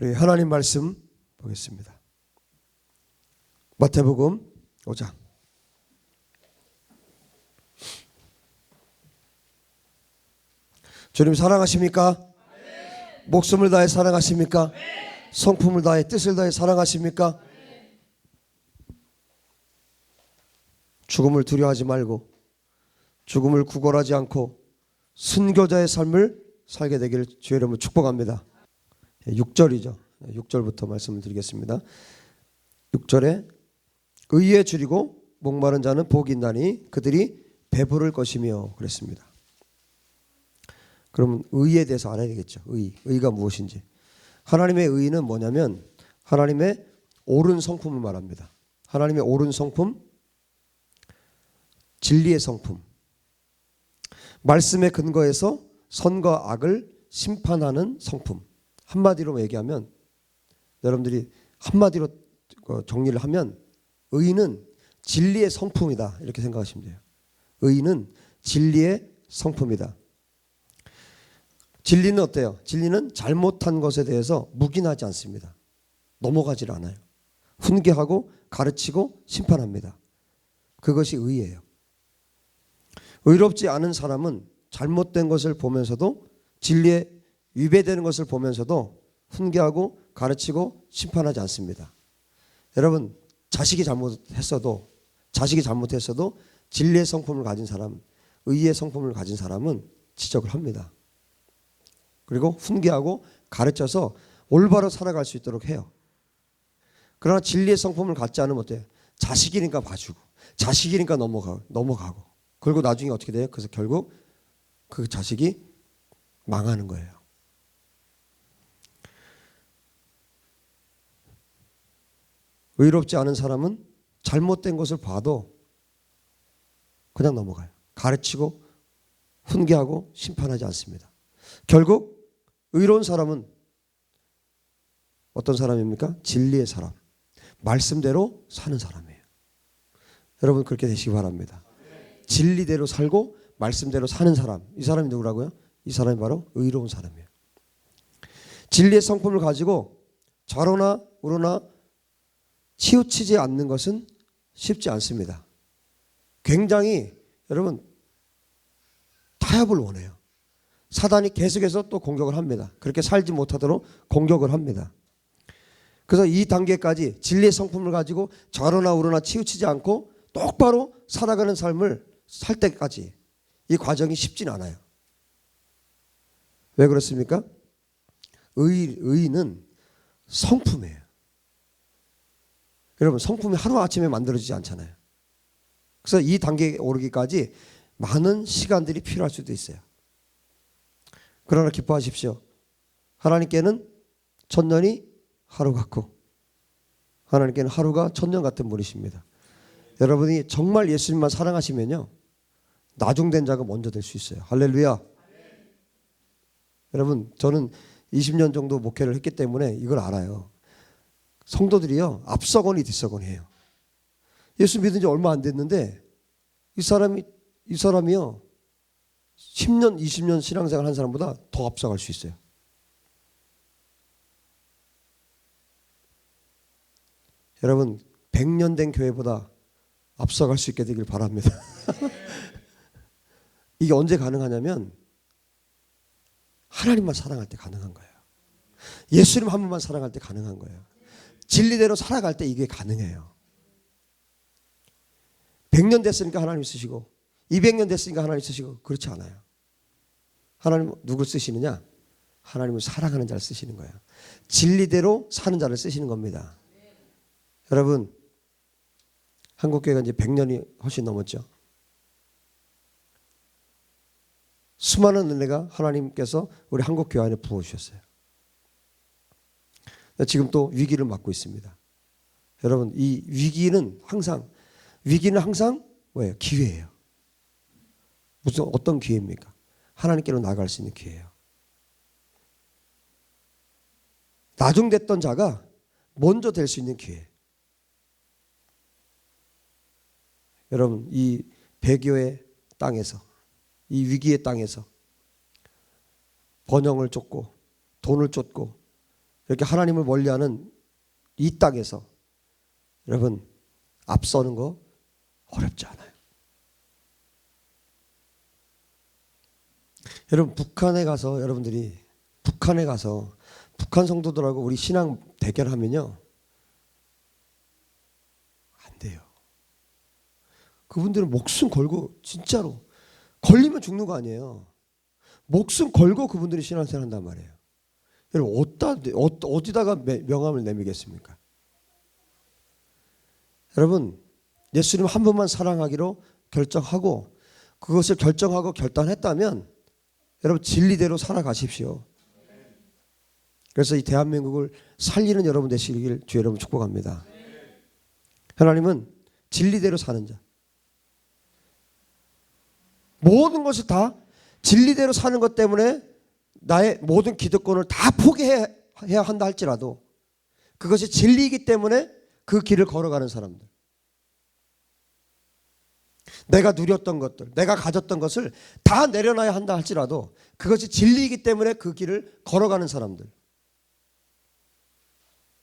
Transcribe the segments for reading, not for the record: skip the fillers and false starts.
우리 하나님 말씀 보겠습니다. 마태복음 5장. 주님 사랑하십니까? 네. 목숨을 다해 사랑하십니까? 네. 성품을 다해 뜻을 다해 사랑하십니까? 네. 죽음을 두려워하지 말고 죽음을 구걸하지 않고 순교자의 삶을 살게 되기를 주의 이름으로 축복합니다. 6절이죠. 6절부터 말씀을 드리겠습니다. 6절에 의에 줄이고 목마른 자는 복이 있나니 그들이 배부를 것이며 그랬습니다. 그러면 의에 대해서 알아야 되겠죠. 의가 무엇인지. 하나님의 의는 뭐냐면 하나님의 옳은 성품을 말합니다. 하나님의 옳은 성품, 진리의 성품, 말씀에 근거해서 선과 악을 심판하는 성품. 한마디로 얘기하면 여러분들이 한마디로 정리를 하면 의는 진리의 성품이다 이렇게 생각하시면 돼요. 의는 진리의 성품이다. 진리는 어때요? 진리는 잘못한 것에 대해서 묵인하지 않습니다. 넘어가질 않아요. 훈계하고 가르치고 심판합니다. 그것이 의예요. 의롭지 않은 사람은 잘못된 것을 보면서도 진리에 위배되는 것을 보면서도 훈계하고 가르치고 심판하지 않습니다. 여러분 자식이 잘못했어도 진리의 성품을 가진 사람, 의의 성품을 가진 사람은 지적을 합니다. 그리고 훈계하고 가르쳐서 올바로 살아갈 수 있도록 해요. 그러나 진리의 성품을 갖지 않으면 어때요? 자식이니까 봐주고 자식이니까 넘어가고 그리고 나중에 어떻게 돼요? 그래서 결국 그 자식이 망하는 거예요. 의롭지 않은 사람은 잘못된 것을 봐도 그냥 넘어가요. 가르치고 훈계하고 심판하지 않습니다. 결국 의로운 사람은 어떤 사람입니까? 진리의 사람, 말씀대로 사는 사람이에요. 여러분 그렇게 되시기 바랍니다. 진리대로 살고 말씀대로 사는 사람, 이 사람이 누구라고요? 이 사람이 바로 의로운 사람이에요. 진리의 성품을 가지고 좌로나 우로나 치우치지 않는 것은 쉽지 않습니다. 굉장히 여러분 타협을 원해요. 사단이 계속해서 또 공격을 합니다. 그렇게 살지 못하도록 공격을 합니다. 그래서 이 단계까지 진리의 성품을 가지고 좌로나 우로나 치우치지 않고 똑바로 살아가는 삶을 살 때까지 이 과정이 쉽진 않아요. 왜 그렇습니까? 의는 성품이에요. 여러분 성품이 하루아침에 만들어지지 않잖아요. 그래서 이 단계에 오르기까지 많은 시간들이 필요할 수도 있어요. 그러나 기뻐하십시오. 하나님께는 천년이 하루 같고 하나님께는 하루가 천년 같은 분이십니다. 여러분이 정말 예수님만 사랑하시면요 나중된 자가 먼저 될 수 있어요. 할렐루야. 여러분 저는 20년 정도 목회를 했기 때문에 이걸 알아요. 성도들이요 앞서거니 뒤서거니해요. 예수 믿은 지 얼마 안 됐는데 이 사람이요 10년 20년 신앙생활 한 사람보다 더 앞서갈 수 있어요. 여러분 100년 된 교회보다 앞서갈 수 있게 되길 바랍니다. 이게 언제 가능하냐면 하나님만 사랑할 때 가능한 거예요. 예수님 한 분만 사랑할 때 가능한 거예요. 진리대로 살아갈 때 이게 가능해요. 100년 됐으니까 하나님 쓰시고 200년 됐으니까 하나님 쓰시고 그렇지 않아요. 하나님 누굴 쓰시느냐? 하나님은 사랑하는 자를 쓰시는 거예요. 진리대로 사는 자를 쓰시는 겁니다. 여러분 한국교회가 이제 100년이 훨씬 넘었죠. 수많은 은혜가 하나님께서 우리 한국교회 안에 부어주셨어요. 지금 또 위기를 맞고 있습니다. 여러분 이 위기는 항상 뭐예요? 기회예요. 무슨 어떤 기회입니까? 하나님께로 나아갈 수 있는 기회예요. 나중됐던 자가 먼저 될 수 있는 기회. 여러분 이 배교의 땅에서 이 위기의 땅에서 번영을 쫓고 돈을 쫓고 이렇게 하나님을 멀리하는 이 땅에서 여러분 앞서는 거 어렵지 않아요. 여러분 북한에 가서 북한 성도들하고 우리 신앙 대결하면요 안 돼요. 그분들은 목숨 걸고 진짜로 걸리면 죽는 거 아니에요. 목숨 걸고 그분들이 신앙생활 한단 말이에요. 여러분 어디다가 명함을 내미겠습니까? 여러분 예수님 한 분만 사랑하기로 결정하고 그것을 결정하고 결단했다면 여러분 진리대로 살아가십시오. 그래서 이 대한민국을 살리는 여러분 되시길 주 여러분 축복합니다. 하나님은 진리대로 사는 자. 모든 것을 다 진리대로 사는 것 때문에 나의 모든 기득권을 다 포기해야 한다 할지라도 그것이 진리이기 때문에 그 길을 걸어가는 사람들. 내가 누렸던 것들, 내가 가졌던 것을 다 내려놔야 한다 할지라도 그것이 진리이기 때문에 그 길을 걸어가는 사람들.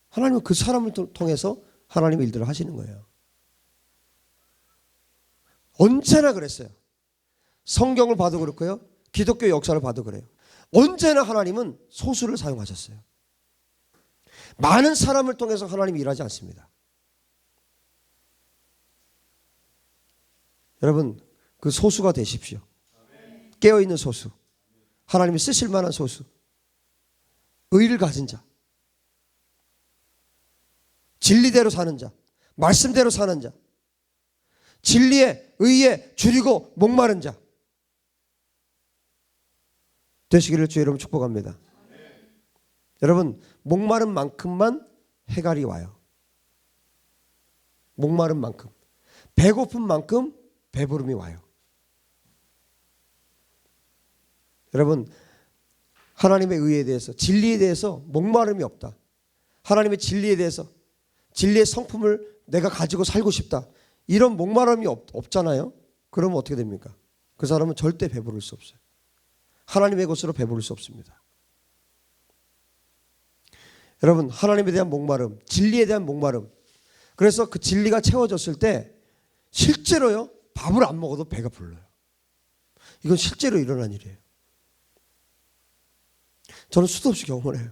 하나님은 그 사람을 통해서 하나님의 일들을 하시는 거예요. 언제나 그랬어요. 성경을 봐도 그렇고요. 기독교 역사를 봐도 그래요. 언제나 하나님은 소수를 사용하셨어요. 많은 사람을 통해서 하나님이 일하지 않습니다. 여러분 그 소수가 되십시오. 깨어있는 소수. 하나님이 쓰실 만한 소수. 의를 가진 자. 진리대로 사는 자. 말씀대로 사는 자. 진리에 의에 줄이고 목마른 자 되시기를 주 여러분 축복합니다. 여러분 목마른 만큼만 해갈이 와요. 목마른 만큼. 배고픈 만큼 배부름이 와요. 여러분 하나님의 의에 대해서 진리에 대해서 목마름이 없다. 하나님의 진리에 대해서 진리의 성품을 내가 가지고 살고 싶다. 이런 목마름이 없잖아요. 그러면 어떻게 됩니까? 그 사람은 절대 배부를 수 없어요. 하나님의 것으로 배부를 수 없습니다. 여러분 하나님에 대한 목마름, 진리에 대한 목마름. 그래서 그 진리가 채워졌을 때 실제로요 밥을 안 먹어도 배가 불러요. 이건 실제로 일어난 일이에요. 저는 수도 없이 경험을 해요.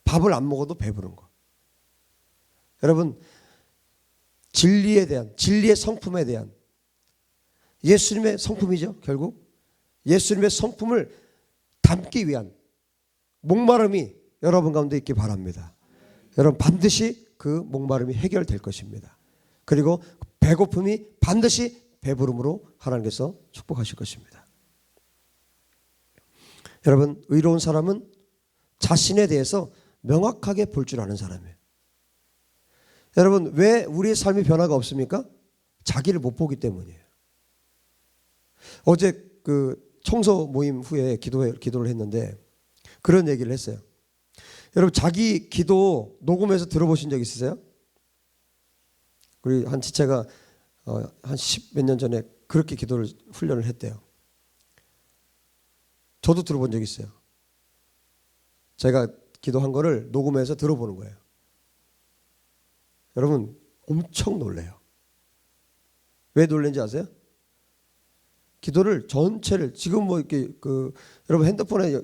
밥을 안 먹어도 배부른 거. 여러분 진리에 대한 진리의 성품에 대한 예수님의 성품이죠. 결국 예수님의 성품을 담기 위한 목마름이 여러분 가운데 있기 바랍니다. 여러분 반드시 그 목마름이 해결될 것입니다. 그리고 배고픔이 반드시 배부름으로 하나님께서 축복하실 것입니다. 여러분 의로운 사람은 자신에 대해서 명확하게 볼 줄 아는 사람이에요. 여러분 왜 우리의 삶이 변화가 없습니까? 자기를 못 보기 때문이에요. 어제 그 청소 모임 후에 기도를 했는데 그런 얘기를 했어요. 여러분 자기 기도 녹음해서 들어보신 적 있으세요? 우리 한 지체가 한 10 몇 년 전에 그렇게 기도를 훈련을 했대요. 저도 들어본 적 있어요. 제가 기도한 거를 녹음해서 들어보는 거예요. 여러분 엄청 놀래요. 왜 놀란지 아세요? 기도를 전체를 지금 뭐 이렇게 여러분 핸드폰에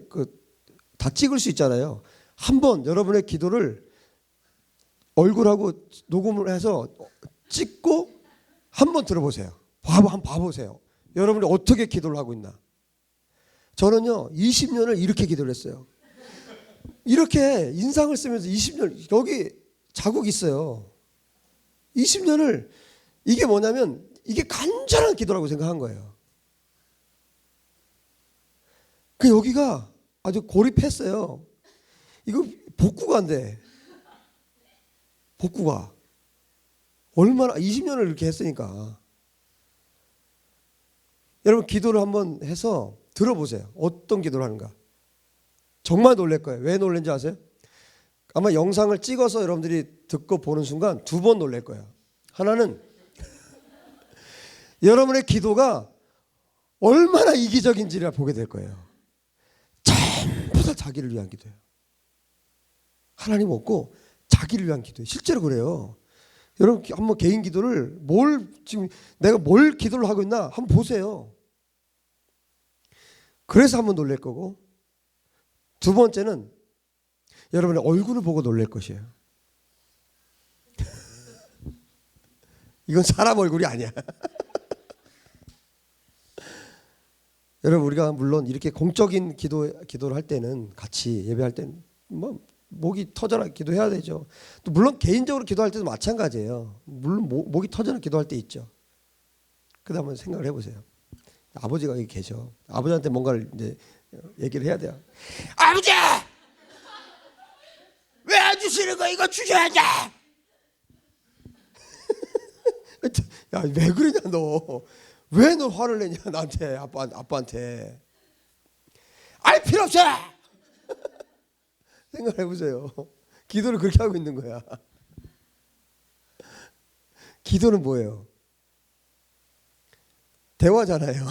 다 찍을 수 있잖아요. 한번 여러분의 기도를 얼굴하고 녹음을 해서 찍고 한번 들어보세요. 한번 봐보세요. 여러분이 어떻게 기도를 하고 있나. 저는요 20년을 이렇게 기도를 했어요. 이렇게 인상을 쓰면서 20년 여기 자국 있어요. 20년을 이게 뭐냐면 이게 간절한 기도라고 생각한 거예요. 그 여기가 아주 고립했어요. 이거 복구가 안 돼. 복구가 얼마나 20년을 이렇게 했으니까. 여러분 기도를 한번 해서 들어보세요. 어떤 기도를 하는가. 정말 놀랄 거예요. 왜 놀란지 아세요? 아마 영상을 찍어서 여러분들이 듣고 보는 순간 2번 놀랄 거예요. 하나는 여러분의 기도가 얼마나 이기적인지를 보게 될 거예요. 전부 다 자기를 위한 기도예요. 하나님 없고 자기를 위한 기도예요. 실제로 그래요. 여러분 한번 개인 기도를 지금 내가 뭘 기도를 하고 있나 한번 보세요. 그래서 한번 놀랄 거고, 두 번째는 여러분의 얼굴을 보고 놀랄 것이에요. 이건 사람 얼굴이 아니야. 여러분 우리가 물론 이렇게 공적인 기도를 할 때는, 같이 예배할 때는 뭐 목이 터져라 기도해야 되죠. 또 물론 개인적으로 기도할 때도 마찬가지예요. 물론 목이 터져라 기도할 때 있죠. 그다음 한번 생각을 해보세요. 아버지가 여기 계셔. 아버지한테 뭔가를 이제 얘기를 해야 돼요. 아버지! 왜 안 주시는 거? 이거 주셔야지! 야, 왜 그러냐 너. 왜 너 화를 내냐 나한테, 아빠한테. 알 필요 없어! 생각해보세요. 기도를 그렇게 하고 있는 거야. 기도는 뭐예요? 대화잖아요.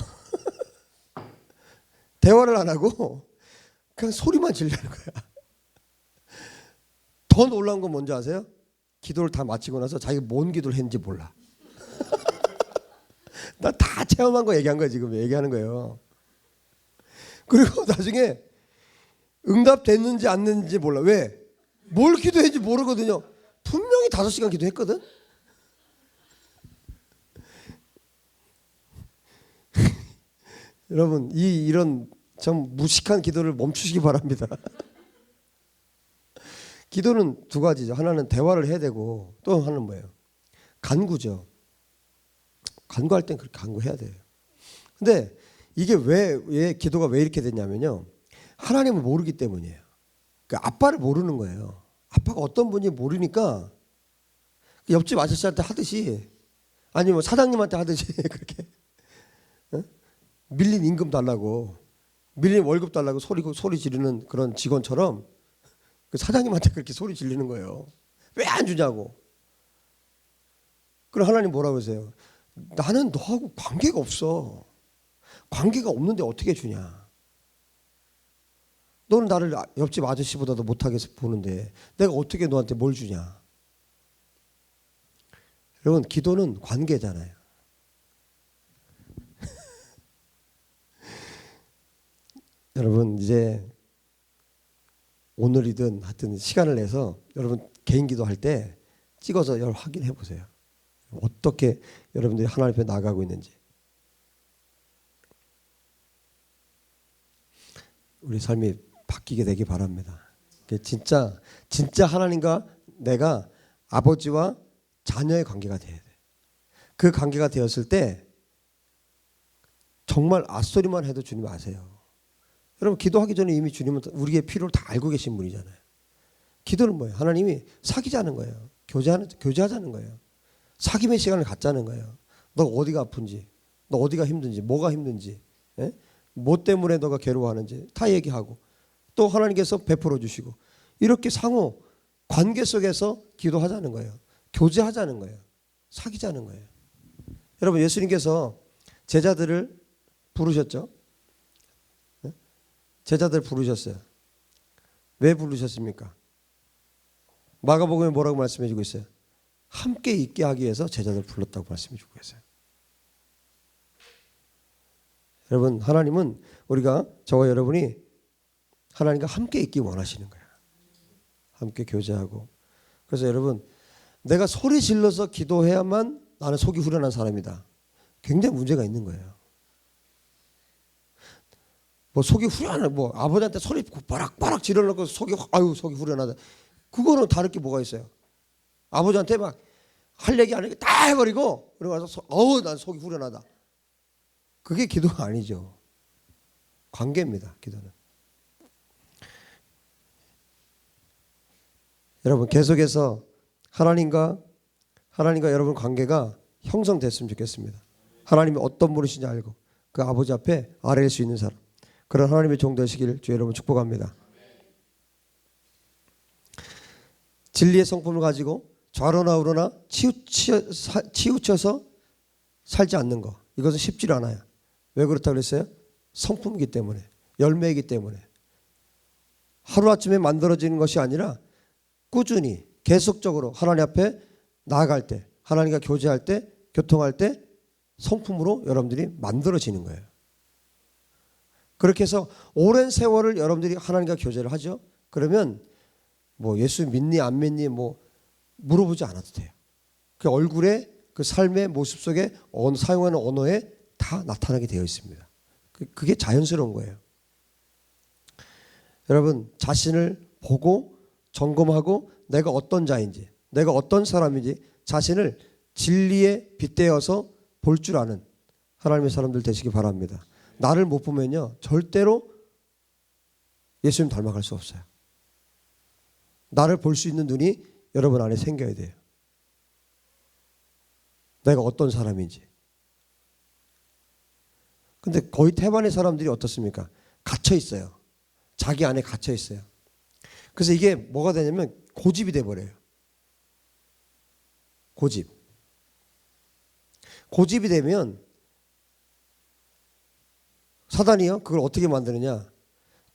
대화를 안 하고 그냥 소리만 지르는 거야. 더 놀라운 건 뭔지 아세요? 기도를 다 마치고 나서 자기가 뭔 기도를 했는지 몰라. 나 다 체험한 거 얘기한 거야. 지금 얘기하는 거예요. 그리고 나중에 응답됐는지 안 됐는지 몰라. 왜? 뭘 기도했는지 모르거든요. 분명히 5시간 기도했거든. 여러분 이런 참 무식한 기도를 멈추시기 바랍니다. 기도는 두 가지죠. 하나는 대화를 해야 되고, 또 하나는 뭐예요? 간구죠. 간구할 땐 그렇게 간구해야 돼요. 근데 이게 왜 기도가 왜 이렇게 됐냐면요, 하나님을 모르기 때문이에요. 그러니까 아빠를 모르는 거예요. 아빠가 어떤 분인지 모르니까 옆집 아저씨한테 하듯이, 아니면 사장님한테 하듯이 그렇게 밀린 임금 달라고, 밀린 월급 달라고 소리 지르는 그런 직원처럼 그 사장님한테 그렇게 소리 지르는 거예요. 왜 안 주냐고. 그럼 하나님 뭐라고 하세요? 나는 너하고 관계가 없어. 관계가 없는데 어떻게 주냐. 너는 나를 옆집 아저씨보다도 못하게 보는데 내가 어떻게 너한테 뭘 주냐. 여러분 기도는 관계잖아요. 여러분 이제 오늘이든 하여튼 시간을 내서 여러분 개인 기도할 때 찍어서 여러분 확인해 보세요. 어떻게 여러분들이 하나님 앞에 나가고 있는지. 우리 삶이 바뀌게 되기 바랍니다. 진짜 하나님과 내가 아버지와 자녀의 관계가 돼야 돼. 그 관계가 되었을 때 정말 앞소리만 해도 주님 아세요. 여러분 기도하기 전에 이미 주님은 우리의 필요를 다 알고 계신 분이잖아요. 기도는 뭐예요? 하나님이 사귀자는 거예요. 교제하자는 거예요. 사귐의 시간을 갖자는 거예요. 너 어디가 아픈지, 너 어디가 힘든지, 뭐가 힘든지, 뭐 때문에 너가 괴로워하는지 다 얘기하고, 또 하나님께서 베풀어 주시고, 이렇게 상호 관계 속에서 기도하자는 거예요. 교제하자는 거예요. 사귀자는 거예요. 여러분 예수님께서 제자들을 부르셨죠? 제자들 부르셨어요. 왜 부르셨습니까? 마가복음에 뭐라고 말씀해 주고 있어요? 함께 있게 하기 위해서 제자들 불렀다고 말씀해 주고 계세요. 여러분 하나님은 저와 여러분이 하나님과 함께 있기 원하시는 거예요. 함께 교제하고. 그래서 여러분 내가 소리 질러서 기도해야만 나는 속이 후련한 사람이다. 굉장히 문제가 있는 거예요. 뭐 속이 후련하다, 뭐 아버지한테 소리 바락바락 지르려고 속이 후련하다. 그거는 다를 게 뭐가 있어요? 아버지한테 막 할 얘기 안 하게 다 해버리고 그러고 나서 난 속이 후련하다. 그게 기도가 아니죠. 관계입니다. 기도는. 여러분 계속해서 하나님과 여러분 관계가 형성됐으면 좋겠습니다. 하나님이 어떤 분이신지 알고 그 아버지 앞에 아뢰일 수 있는 사람, 그런 하나님의 종 되시길 주 여러분 축복합니다. 진리의 성품을 가지고 좌로나 우로나 치우쳐서 살지 않는 거, 이것은 쉽지 않아요. 왜 그렇다고 그랬어요? 성품이기 때문에, 열매이기 때문에. 하루아침에 만들어지는 것이 아니라 꾸준히 계속적으로 하나님 앞에 나아갈 때, 하나님과 교제할 때, 교통할 때 성품으로 여러분들이 만들어지는 거예요. 그렇게 해서 오랜 세월을 여러분들이 하나님과 교제를 하죠. 그러면 뭐 예수 믿니 안 믿니 뭐 물어보지 않아도 돼요. 그 얼굴에 그 삶의 모습 속에 사용하는 언어에 다 나타나게 되어 있습니다. 그게 자연스러운 거예요. 여러분 자신을 보고 점검하고 내가 어떤 자인지, 내가 어떤 사람인지 자신을 진리에 빗대어서 볼 줄 아는 하나님의 사람들 되시기 바랍니다. 나를 못 보면요 절대로 예수님 닮아갈 수 없어요. 나를 볼 수 있는 눈이 여러분 안에 생겨야 돼요. 내가 어떤 사람인지. 근데 거의 태반의 사람들이 어떻습니까? 갇혀 있어요. 자기 안에 갇혀 있어요. 그래서 이게 뭐가 되냐면 고집이 돼버려요. 고집이 되면 사단이요 그걸 어떻게 만드느냐,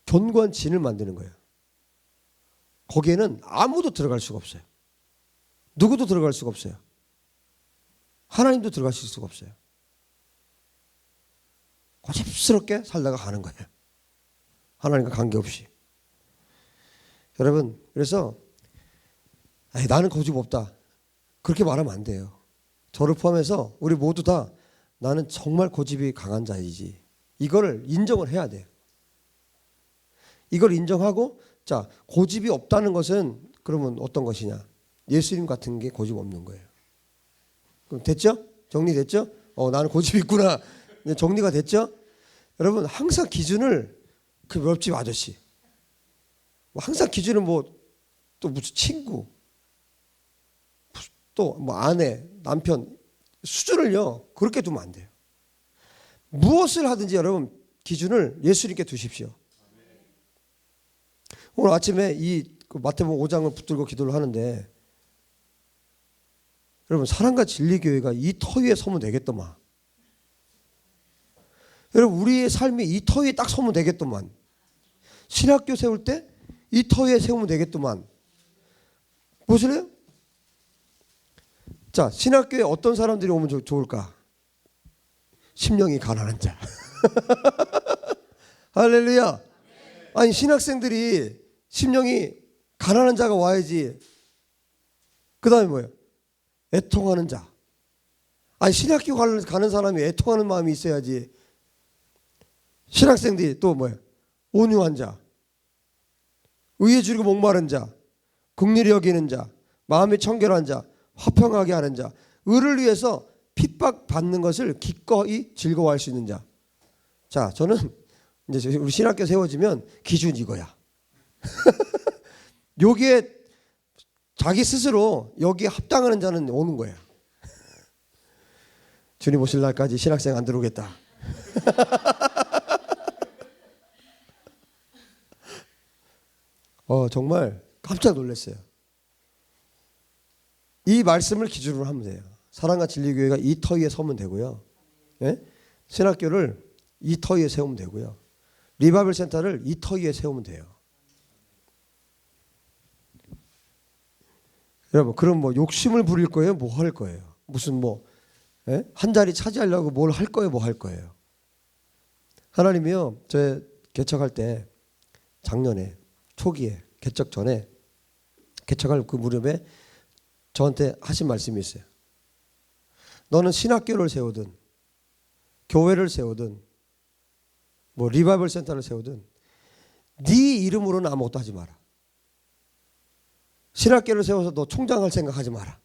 견고한 진을 만드는 거예요. 거기에는 아무도 들어갈 수가 없어요. 누구도 들어갈 수가 없어요. 하나님도 들어가실 수가 없어요. 고집스럽게 살다가 가는 거예요. 하나님과 관계없이. 여러분 그래서 나는 고집 없다 그렇게 말하면 안 돼요. 저를 포함해서 우리 모두 다 나는 정말 고집이 강한 자이지, 이거를 인정을 해야 돼요. 이걸 인정하고, 자 고집이 없다는 것은 그러면 어떤 것이냐, 예수님 같은 게 고집 없는 거예요. 그럼 됐죠? 정리됐죠? 나는 고집이 있구나. 정리가 됐죠? 여러분 항상 기준을 그 옆집 아저씨 항상 기준은 뭐 또 무슨 친구 또 뭐 아내 남편 수준을요 그렇게 두면 안 돼요. 무엇을 하든지 여러분 기준을 예수님께 두십시오. 오늘 아침에 이 마태복음 5장을 붙들고 기도를 하는데 여러분 사랑과 진리교회가 이 터 위에 서면 되겠더만. 여러분 우리의 삶이 이 터 위에 딱 서면 되겠더만. 신학교 세울 때 이 터 위에 세우면 되겠더만. 보실래요? 자 신학교에 어떤 사람들이 오면 좋을까? 심령이 가난한 자. 할렐루야. 아니 신학생들이 심령이 가난한 자가 와야지. 그 다음에 뭐예요? 애통하는 자. 아니 신학교 가는 사람이 애통하는 마음이 있어야지. 신학생들이 또 뭐예요? 온유한 자, 의에 줄이고 목마른 자, 긍휼히 여기는 자, 마음이 청결한 자, 화평하게 하는 자, 의를 위해서 핍박받는 것을 기꺼이 즐거워할 수 있는 자. 자 저는 이제 우리 신학교 세워지면 기준이 이거야. 여기에 자기 스스로 여기에 합당하는 자는 오는 거예요. 주님 오실 날까지 신학생 안 들어오겠다. 정말 깜짝 놀랐어요. 이 말씀을 기준으로 하면 돼요. 사랑과 진리교회가 이 터 위에 서면 되고요. 예? 신학교를 이 터 위에 세우면 되고요. 리바이벌 센터를 이 터 위에 세우면 돼요. 여러분 그럼 뭐 욕심을 부릴 거예요? 뭐 할 거예요? 무슨 뭐 한 자리 차지하려고 뭘 할 거예요? 뭐 할 거예요? 하나님이요 저 개척할 때 작년에 초기에 개척 전에 개척할 그 무렵에 저한테 하신 말씀이 있어요. 너는 신학교를 세우든 교회를 세우든 뭐 리바이벌 센터를 세우든 네 이름으로는 아무것도 하지 마라. 신학교를 세워서 너 총장할 생각하지 마라.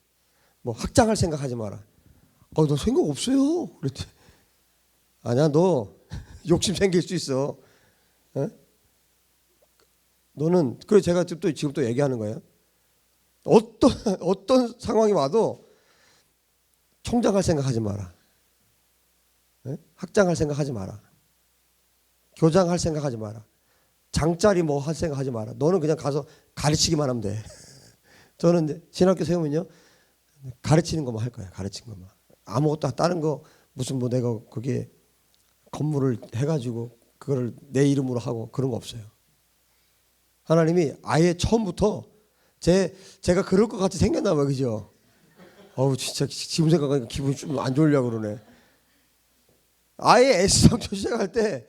뭐 학장할 생각하지 마라. 너 생각 없어요. 그랬지. 아니야 너 욕심 생길 수 있어. 너는 그래 제가 지금 또 얘기하는 거예요. 어떤 상황이 와도 총장할 생각하지 마라. 학장할 생각하지 마라. 교장할 생각하지 마라. 장짜리 뭐 할 생각하지 마라. 너는 그냥 가서 가르치기만 하면 돼. 저는 이제 신학교 세우면요 가르치는 것만 할 거예요. 가르치는 것만. 아무것도 다른 거 무슨 뭐 내가 거기에 건물을 해가지고 그거를 내 이름으로 하고 그런 거 없어요. 하나님이 아예 처음부터 제가 그럴 것 같이 생겼나 봐요. 그죠? 어우 진짜 지금 생각하니까 기분이 좀 안 좋으려고 그러네. 아예 S상초 시작할 때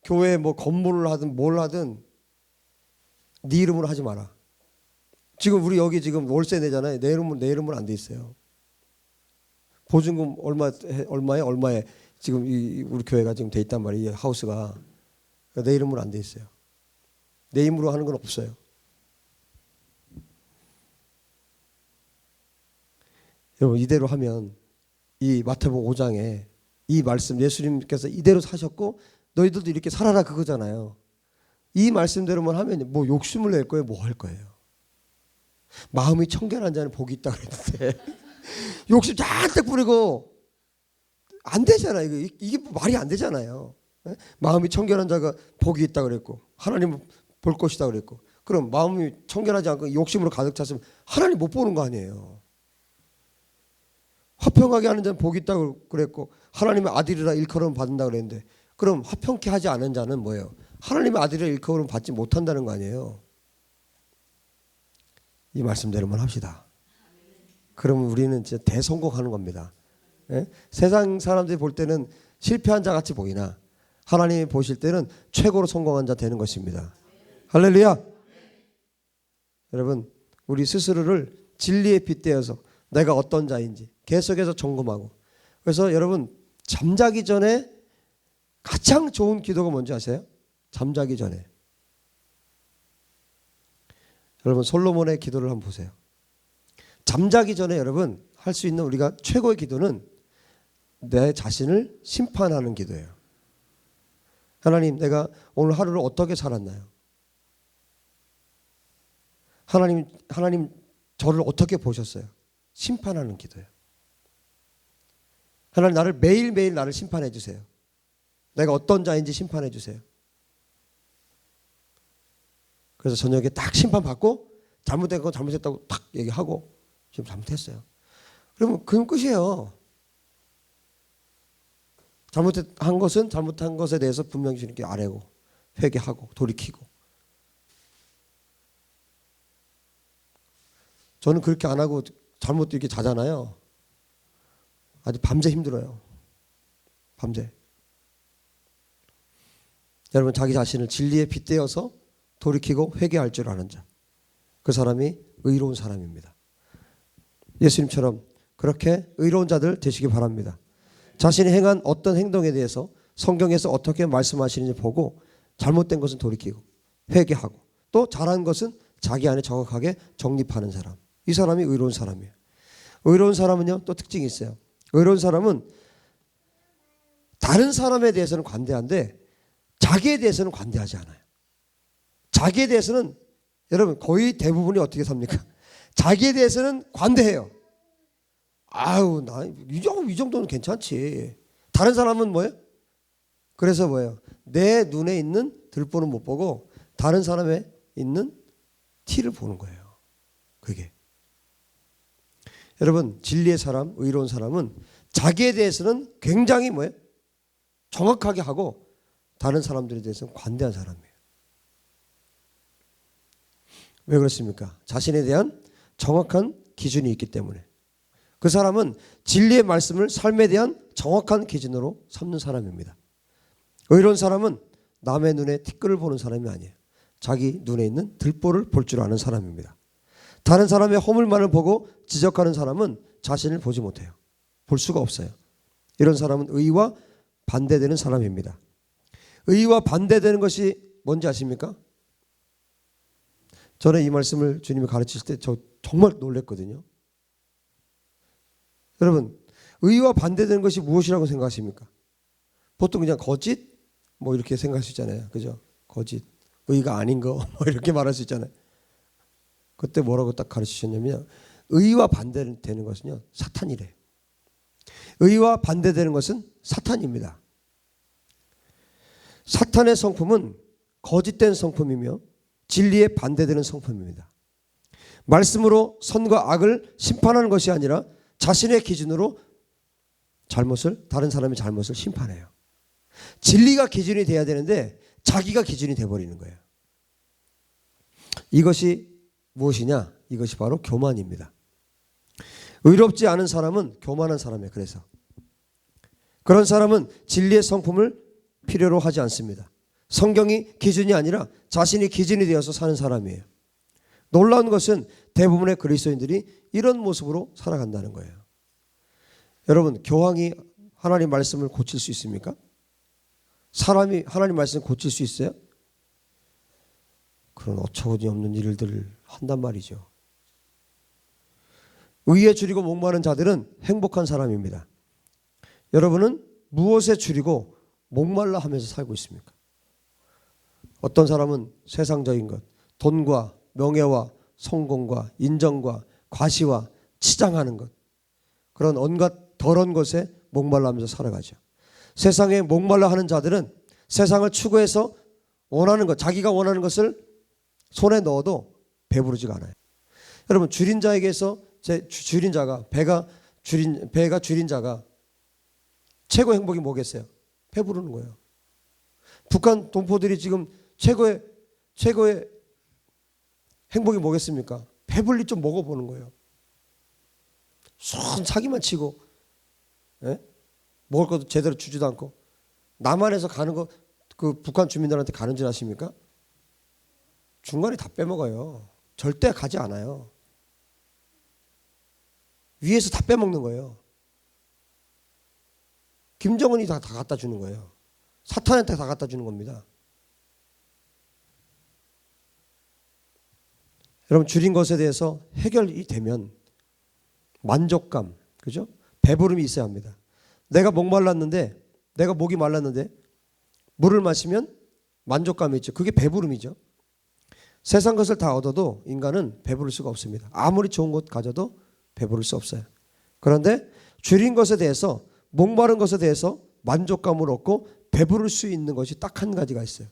교회에 뭐 건물을 하든 뭘 하든 네 이름으로 하지 마라. 지금 우리 여기 지금 월세 내잖아요. 내 이름으로 안 돼 있어요. 보증금 얼마에 지금 우리 교회가 지금 돼 있단 말이에요. 이 하우스가. 내 이름으로 안 돼 있어요. 내 이름으로 하는 건 없어요. 여러분 이대로 하면 이 마태복음 5장에 이 말씀 예수님께서 이대로 사셨고 너희들도 이렇게 살아라 그거잖아요. 이 말씀대로만 하면 뭐 욕심을 낼 거예요? 뭐 할 거예요? 마음이 청결한 자는 복이 있다 그랬는데 욕심 잔뜩 부리고 안 되잖아요. 이게 말이 안 되잖아요. 마음이 청결한 자가 복이 있다 그랬고 하나님을 볼 것이다 그랬고 그럼 마음이 청결하지 않고 욕심으로 가득 찼으면 하나님 못 보는 거 아니에요. 화평하게 하는 자는 복이 있다고 그랬고 하나님의 아들이라 일컬음 받는다 그랬는데 그럼 화평케 하지 않은 자는 뭐예요? 하나님의 아들이라 일컬음 받지 못한다는 거 아니에요. 이 말씀대로만 합시다. 그러면 우리는 진짜 대성공하는 겁니다. 예? 세상 사람들이 볼 때는 실패한 자 같이 보이나 하나님이 보실 때는 최고로 성공한 자 되는 것입니다. 할렐루야. 여러분 우리 스스로를 진리에 빗대어서 내가 어떤 자인지 계속해서 점검하고 그래서 여러분 잠자기 전에 가장 좋은 기도가 뭔지 아세요? 잠자기 전에 여러분 솔로몬의 기도를 한번 보세요. 잠자기 전에 여러분 할 수 있는 우리가 최고의 기도는 내 자신을 심판하는 기도예요. 하나님 내가 오늘 하루를 어떻게 살았나요? 하나님 저를 어떻게 보셨어요? 심판하는 기도예요. 하나님 나를 매일매일 나를 심판해 주세요. 내가 어떤 자인지 심판해 주세요. 그래서 저녁에 딱 심판받고 잘못된 거 잘못했다고 딱 얘기하고 지금 잘못했어요. 그러면 그건 끝이에요. 잘못한 것에 대해서 분명히 주님께 아뢰고 회개하고 돌이키고 저는 그렇게 안 하고 잘못도 이렇게 자잖아요. 아주 밤새 힘들어요. 밤새. 여러분 자기 자신을 진리에 빗대어서 돌이키고 회개할 줄 아는 자. 그 사람이 의로운 사람입니다. 예수님처럼 그렇게 의로운 자들 되시기 바랍니다. 자신이 행한 어떤 행동에 대해서 성경에서 어떻게 말씀하시는지 보고 잘못된 것은 돌이키고 회개하고 또 잘한 것은 자기 안에 정확하게 정립하는 사람. 이 사람이 의로운 사람이에요. 의로운 사람은요 또 특징이 있어요. 의로운 사람은 다른 사람에 대해서는 관대한데 자기에 대해서는 관대하지 않아요. 자기에 대해서는 여러분 거의 대부분이 어떻게 삽니까? 자기에 대해서는 관대해요. 아유 나 이 정도는 괜찮지. 다른 사람은 뭐예요? 그래서 뭐예요? 내 눈에 있는 들보는 못 보고 다른 사람에 있는 티를 보는 거예요. 그게 여러분 진리의 사람, 의로운 사람은 자기에 대해서는 굉장히 뭐예요? 정확하게 하고 다른 사람들에 대해서는 관대한 사람이에요. 왜 그렇습니까? 자신에 대한 정확한 기준이 있기 때문에. 그 사람은 진리의 말씀을 삶에 대한 정확한 기준으로 삼는 사람입니다. 의로운 사람은 남의 눈에 티끌을 보는 사람이 아니에요. 자기 눈에 있는 들보를 볼 줄 아는 사람입니다. 다른 사람의 허물만을 보고 지적하는 사람은 자신을 보지 못해요. 볼 수가 없어요. 이런 사람은 의와 반대되는 사람입니다. 의와 반대되는 것이 뭔지 아십니까? 전에 이 말씀을 주님이 가르치실 때 저 정말 놀랐거든요. 여러분 의와 반대되는 것이 무엇이라고 생각하십니까? 보통 그냥 거짓 뭐 이렇게 생각할 수 있잖아요. 그죠? 거짓, 의가 아닌 거 뭐 이렇게 말할 수 있잖아요. 그때 뭐라고 딱 가르치셨냐면 의와 반대되는 것은요 사탄이래요. 의와 반대되는 것은 사탄입니다. 사탄의 성품은 거짓된 성품이며 진리에 반대되는 성품입니다. 말씀으로 선과 악을 심판하는 것이 아니라 자신의 기준으로 다른 사람의 잘못을 심판해요. 진리가 기준이 돼야 되는데 자기가 기준이 돼버리는 거예요. 이것이 무엇이냐? 이것이 바로 교만입니다. 의롭지 않은 사람은 교만한 사람이에요. 그래서 그런 사람은 진리의 성품을 필요로 하지 않습니다. 성경이 기준이 아니라 자신이 기준이 되어서 사는 사람이에요. 놀라운 것은 대부분의 그리스도인들이 이런 모습으로 살아간다는 거예요. 여러분, 교황이 하나님 말씀을 고칠 수 있습니까? 사람이 하나님 말씀을 고칠 수 있어요? 그런 어처구니 없는 일들을 한단 말이죠. 의에 줄이고 목마른 자들은 행복한 사람입니다. 여러분은 무엇에 줄이고 목말라 하면서 살고 있습니까? 어떤 사람은 세상적인 것, 돈과 명예와 성공과 인정과 과시와 치장하는 것, 그런 온갖 더러운 것에 목말라 하면서 살아가죠. 세상에 목말라 하는 자들은 세상을 추구해서 원하는 것, 자기가 원하는 것을 손에 넣어도 배부르지가 않아요. 여러분, 줄인 자에게서 줄인 자가 배가 줄인 자가 최고 행복이 뭐겠어요? 배부르는 거예요. 북한 동포들이 지금 최고의 행복이 뭐겠습니까? 배불리 좀 먹어보는 거예요. 순 사기만 치고, 예? 먹을 것도 제대로 주지도 않고, 남한에서 가는 거 그 북한 주민들한테 가는 줄 아십니까? 중간에 다 빼먹어요. 절대 가지 않아요. 위에서 다 빼먹는 거예요. 김정은이 다 갖다 주는 거예요. 사탄한테 다 갖다 주는 겁니다. 여러분, 줄인 것에 대해서 해결이 되면 만족감, 그죠? 배부름이 있어야 합니다. 내가 목이 말랐는데 물을 마시면 만족감이 있죠. 그게 배부름이죠. 세상 것을 다 얻어도 인간은 배부를 수가 없습니다. 아무리 좋은 것 가져도 배부를 수 없어요. 그런데 줄인 것에 대해서, 목마른 것에 대해서 만족감을 얻고 배부를 수 있는 것이 딱 한 가지가 있어요.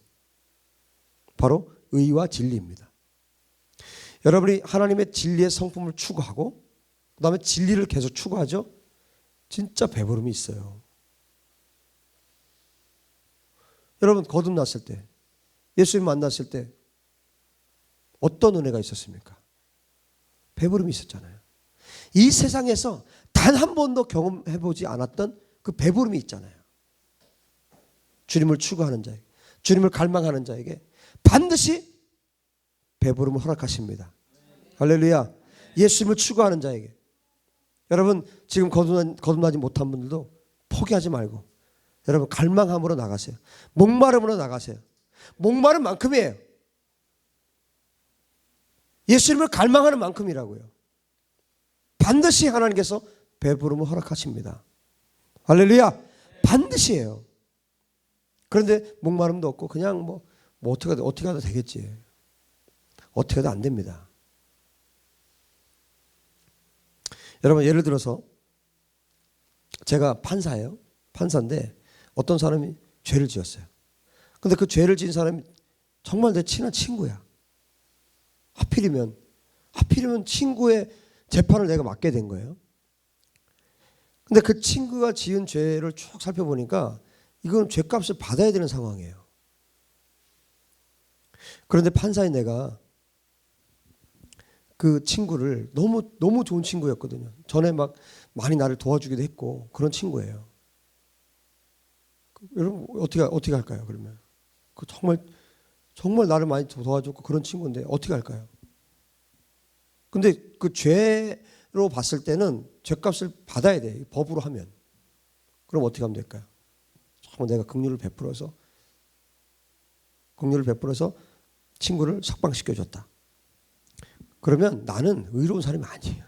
바로 의와 진리입니다. 여러분이 하나님의 진리의 성품을 추구하고 그 다음에 진리를 계속 추구하죠. 진짜 배부름이 있어요. 여러분, 거듭났을 때, 예수님 만났을 때 어떤 은혜가 있었습니까? 배부름이 있었잖아요. 이 세상에서 단 한 번도 경험해보지 않았던 그 배부름이 있잖아요. 주님을 추구하는 자에게, 주님을 갈망하는 자에게 반드시 배부름을 허락하십니다. 할렐루야. 예수님을 추구하는 자에게. 여러분, 지금 거듭나지 못한 분들도 포기하지 말고 여러분, 갈망함으로 나가세요. 목마름으로 나가세요. 목마른 만큼이에요. 예수님을 갈망하는 만큼이라고요. 반드시 하나님께서 배부름을 허락하십니다. 할렐루야. 반드시예요. 그런데 목마름도 없고 그냥 뭐 어떻게 하다 되겠지. 어떻게 해도 안 됩니다. 여러분, 예를 들어서 제가 판사예요. 판사인데 어떤 사람이 죄를 지었어요. 근데 그 죄를 지은 사람이 정말 내 친한 친구야. 하필이면 친구의 재판을 내가 맡게 된 거예요. 근데 그 친구가 지은 죄를 쭉 살펴보니까 이건 죄값을 받아야 되는 상황이에요. 그런데 판사인 내가 그 친구를 너무 좋은 친구였거든요. 전에 막 많이 나를 도와주기도 했고 그런 친구예요. 여러분, 어떻게 할까요? 그러면 그 정말 나를 많이 도와줬고 그런 친구인데 어떻게 할까요? 근데 그 죄로 봤을 때는 죄값을 받아야 돼. 법으로 하면. 그럼 어떻게 하면 될까요? 정말 내가 긍휼을 베풀어서 친구를 석방시켜줬다. 그러면 나는 의로운 사람이 아니에요.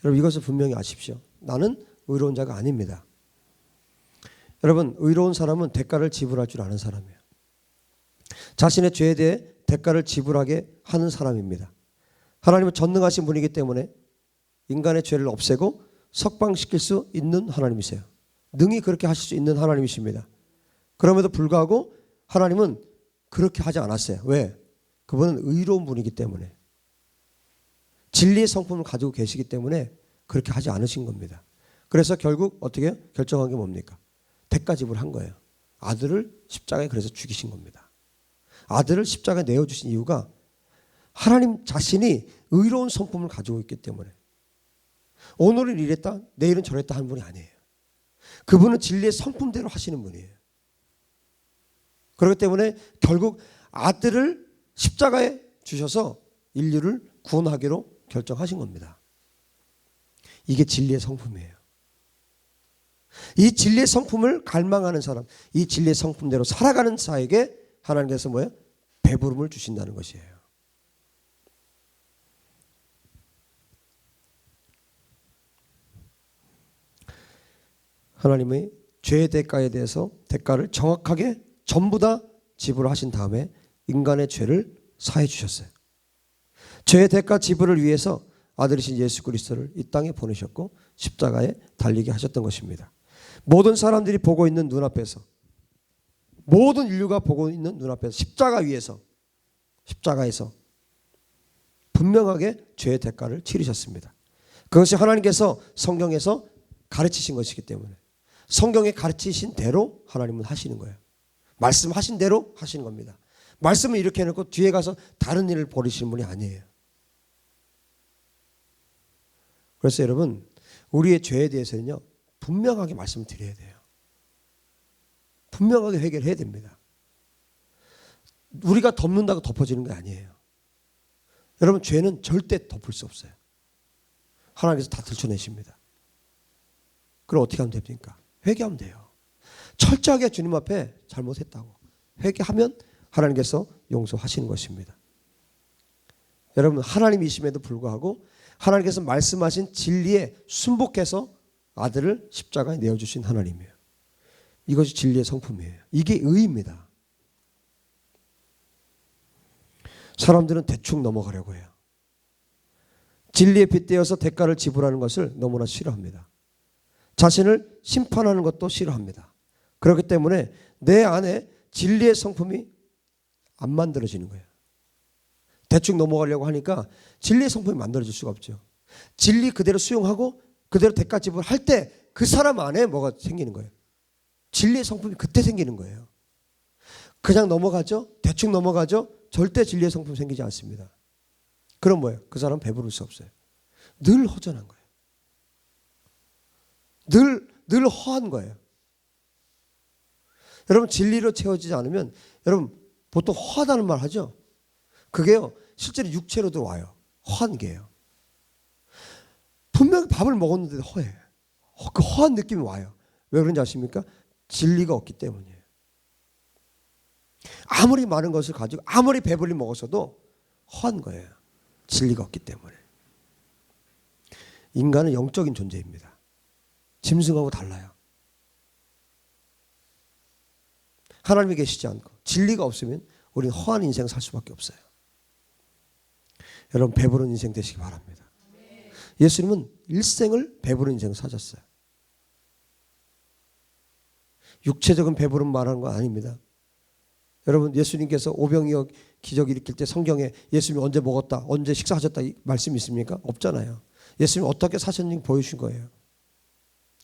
여러분, 이것을 분명히 아십시오. 나는 의로운 자가 아닙니다. 여러분, 의로운 사람은 대가를 지불할 줄 아는 사람이에요. 자신의 죄에 대해 대가를 지불하게 하는 사람입니다. 하나님은 전능하신 분이기 때문에 인간의 죄를 없애고 석방시킬 수 있는 하나님이세요. 능히 그렇게 하실 수 있는 하나님이십니다. 그럼에도 불구하고 하나님은 그렇게 하지 않았어요. 왜? 그분은 의로운 분이기 때문에, 진리의 성품을 가지고 계시기 때문에 그렇게 하지 않으신 겁니다. 그래서 결국 어떻게 결정한 게 뭡니까? 대가 지불한 거예요. 아들을 십자가에 그래서 죽이신 겁니다. 아들을 십자가에 내어주신 이유가 하나님 자신이 의로운 성품을 가지고 있기 때문에 오늘은 이랬다 내일은 저랬다 하는 분이 아니에요. 그분은 진리의 성품대로 하시는 분이에요. 그렇기 때문에 결국 아들을 십자가에 주셔서 인류를 구원하기로 결정하신 겁니다. 이게 진리의 성품이에요. 이 진리의 성품을 갈망하는 사람, 이 진리의 성품대로 살아가는 자에게 하나님께서 뭐예요? 배부름을 주신다는 것이에요. 하나님의 죄의 대가에 대해서 대가를 정확하게 전부 다 지불하신 다음에 인간의 죄를 사해 주셨어요. 죄의 대가 지불을 위해서 아들이신 예수 그리스도를 이 땅에 보내셨고 십자가에 달리게 하셨던 것입니다. 모든 사람들이 보고 있는 눈앞에서, 모든 인류가 보고 있는 눈앞에서 십자가에서 분명하게 죄의 대가를 치르셨습니다. 그것이 하나님께서 성경에서 가르치신 것이기 때문에 성경에 가르치신 대로 하나님은 하시는 거예요. 말씀하신 대로 하시는 겁니다. 말씀을 이렇게 해놓고 뒤에 가서 다른 일을 벌이시는 분이 아니에요. 그래서 여러분, 우리의 죄에 대해서는요 분명하게 말씀을 드려야 돼요. 분명하게 해결해야 됩니다. 우리가 덮는다고 덮어지는 게 아니에요. 여러분, 죄는 절대 덮을 수 없어요. 하나님께서 다 들춰내십니다. 그럼 어떻게 하면 됩니까? 회개하면 돼요. 철저하게 주님 앞에 잘못했다고 회개하면 하나님께서 용서하시는 것입니다. 여러분, 하나님이심에도 불구하고 하나님께서 말씀하신 진리에 순복해서 아들을 십자가에 내어주신 하나님이에요. 이것이 진리의 성품이에요. 이게 의입니다. 사람들은 대충 넘어가려고 해요. 진리에 빗대어서 대가를 지불하는 것을 너무나 싫어합니다. 자신을 심판하는 것도 싫어합니다. 그렇기 때문에 내 안에 진리의 성품이 안 만들어지는 거예요. 대충 넘어가려고 하니까 진리의 성품이 만들어질 수가 없죠. 진리 그대로 수용하고 그대로 대가 지불할 때 그 사람 안에 뭐가 생기는 거예요. 진리의 성품이 그때 생기는 거예요. 그냥 넘어가죠. 대충 넘어가죠. 절대 진리의 성품 생기지 않습니다. 그럼 뭐예요? 그 사람은 배부를 수 없어요. 늘 허전한 거예요. 늘 허한 거예요. 여러분, 진리로 채워지지 않으면 여러분 보통 허하다는 말 하죠. 그게요 실제로 육체로도 와요. 허한 게요. 분명히 밥을 먹었는데도 허해. 그 허한 느낌이 와요. 왜 그런지 아십니까? 진리가 없기 때문이에요. 아무리 많은 것을 가지고 아무리 배불리 먹었어도 허한 거예요. 진리가 없기 때문에. 인간은 영적인 존재입니다. 짐승하고 달라요. 하나님이 계시지 않고 진리가 없으면 우리는 허한 인생 살 수밖에 없어요. 여러분, 배부른 인생 되시기 바랍니다. 예수님은 일생을 배부른 인생을 사셨어요. 육체적인 배부름 말하는 거 아닙니다. 여러분, 예수님께서 오병이어 기적 일으킬 때 성경에 예수님이 언제 먹었다, 언제 식사하셨다 이 말씀이 있습니까? 없잖아요. 예수님이 어떻게 사셨는지 보여주신 거예요.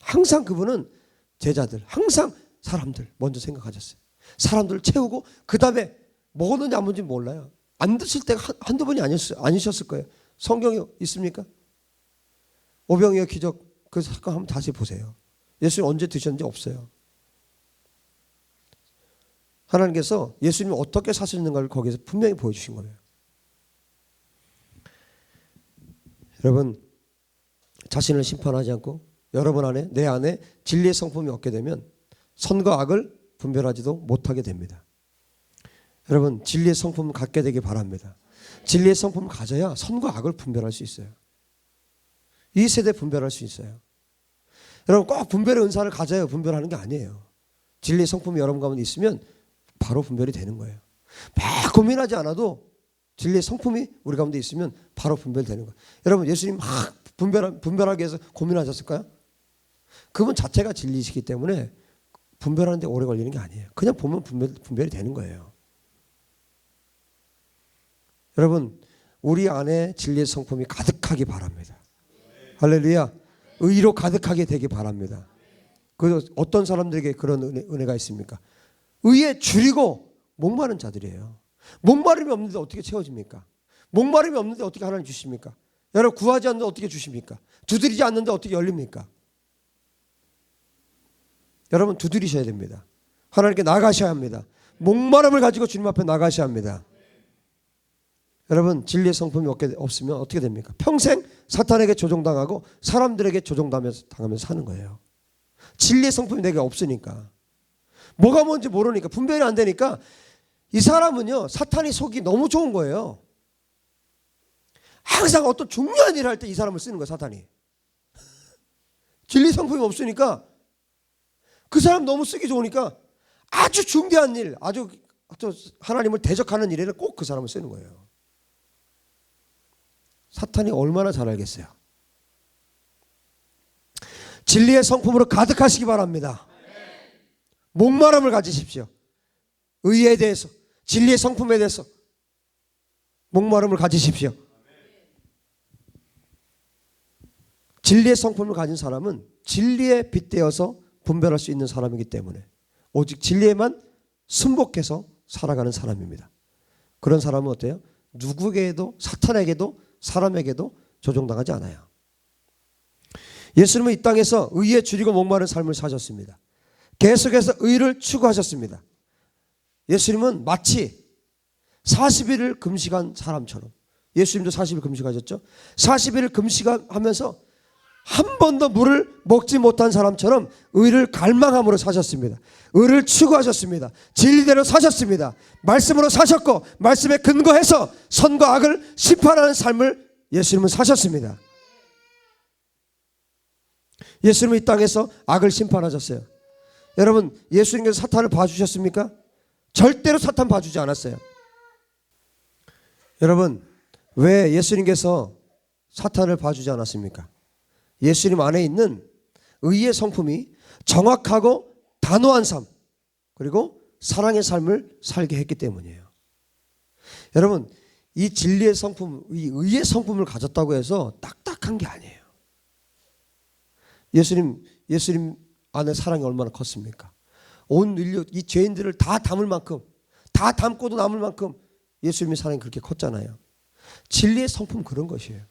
항상 그분은 제자들, 항상 사람들 먼저 생각하셨어요. 사람들을 채우고 그 다음에 먹었는지 안 먹었는지 몰라요. 안 드실 때가 한두 번이 아니셨을 거예요. 성경에 있습니까? 오병이어 기적 그 사건 한번 다시 보세요. 예수님 언제 드셨는지 없어요. 하나님께서 예수님이 어떻게 사셨는가를 거기에서 분명히 보여주신 거예요. 여러분, 자신을 심판하지 않고 여러분 안에, 내 안에 진리의 성품이 없게 되면 선과 악을 분별하지도 못하게 됩니다. 여러분, 진리의 성품을 갖게 되길 바랍니다. 진리의 성품을 가져야 선과 악을 분별할 수 있어요. 이 세대 분별할 수 있어요. 여러분, 꼭 분별의 은사를 가져야 분별하는 게 아니에요. 진리의 성품이 여러분 가운데 있으면 바로 분별이 되는 거예요. 막 고민하지 않아도 진리의 성품이 우리 가운데 있으면 바로 분별되는 거예요. 여러분, 예수님 막 분별하기 위해서 고민하셨을까요? 그분 자체가 진리이시기 때문에 분별하는 데 오래 걸리는 게 아니에요. 그냥 보면 분별이 되는 거예요. 여러분, 우리 안에 진리의 성품이 가득하기 바랍니다. 할렐루야. 의로 가득하게 되기 바랍니다. 그 어떤 사람들에게 그런 은혜가 있습니까? 의에 줄이고 목마른 자들이에요. 목마름이 없는데 어떻게 채워집니까? 목마름이 없는데 어떻게 하나님 주십니까? 여러분 구하지 않는데 어떻게 주십니까? 두드리지 않는데 어떻게 열립니까? 여러분 두드리셔야 됩니다. 하나님께 나가셔야 합니다. 목마름을 가지고 주님 앞에 나가셔야 합니다. 여러분 진리의 성품이 없으면 어떻게 됩니까? 평생 사탄에게 조종당하고 사람들에게 조종당하면서 사는 거예요. 진리의 성품이 내게 없으니까. 뭐가 뭔지 모르니까 분별이 안 되니까 이 사람은요 사탄이 속이 너무 좋은 거예요. 항상 어떤 중요한 일을 할 때 이 사람을 쓰는 거예요. 사탄이. 진리 성품이 없으니까 그 사람 너무 쓰기 좋으니까 아주 중대한 일, 아주 하나님을 대적하는 일에는 꼭 그 사람을 쓰는 거예요. 사탄이 얼마나 잘 알겠어요. 진리의 성품으로 가득하시기 바랍니다. 목마름을 가지십시오. 의에 대해서, 진리의 성품에 대해서 목마름을 가지십시오. 진리의 성품을 가진 사람은 진리에 빗대어서 분별할 수 있는 사람이기 때문에 오직 진리에만 순복해서 살아가는 사람입니다. 그런 사람은 어때요? 누구에게도, 사탄에게도 사람에게도 조종당하지 않아요. 예수님은 이 땅에서 의에 줄이고 목마른 삶을 사셨습니다. 계속해서 의를 추구하셨습니다. 예수님은 마치 40일을 금식한 사람처럼, 예수님도 40일 금식하셨죠. 40일을 금식하면서 한 번도 물을 먹지 못한 사람처럼 의를 갈망함으로 사셨습니다. 의를 추구하셨습니다. 진리대로 사셨습니다. 말씀으로 사셨고 말씀에 근거해서 선과 악을 심판하는 삶을 예수님은 사셨습니다. 예수님은 이 땅에서 악을 심판하셨어요. 여러분 예수님께서 사탄을 봐주셨습니까? 절대로 사탄 봐주지 않았어요. 여러분 왜 예수님께서 사탄을 봐주지 않았습니까? 예수님 안에 있는 의의 성품이 정확하고 단호한 삶 그리고 사랑의 삶을 살게 했기 때문이에요. 여러분 이 진리의 성품, 이 의의 성품을 가졌다고 해서 딱딱한 게 아니에요. 예수님 안에 사랑이 얼마나 컸습니까? 온 인류 이 죄인들을 다 담을 만큼, 다 담고도 남을 만큼 예수님의 사랑이 그렇게 컸잖아요. 진리의 성품 그런 것이에요.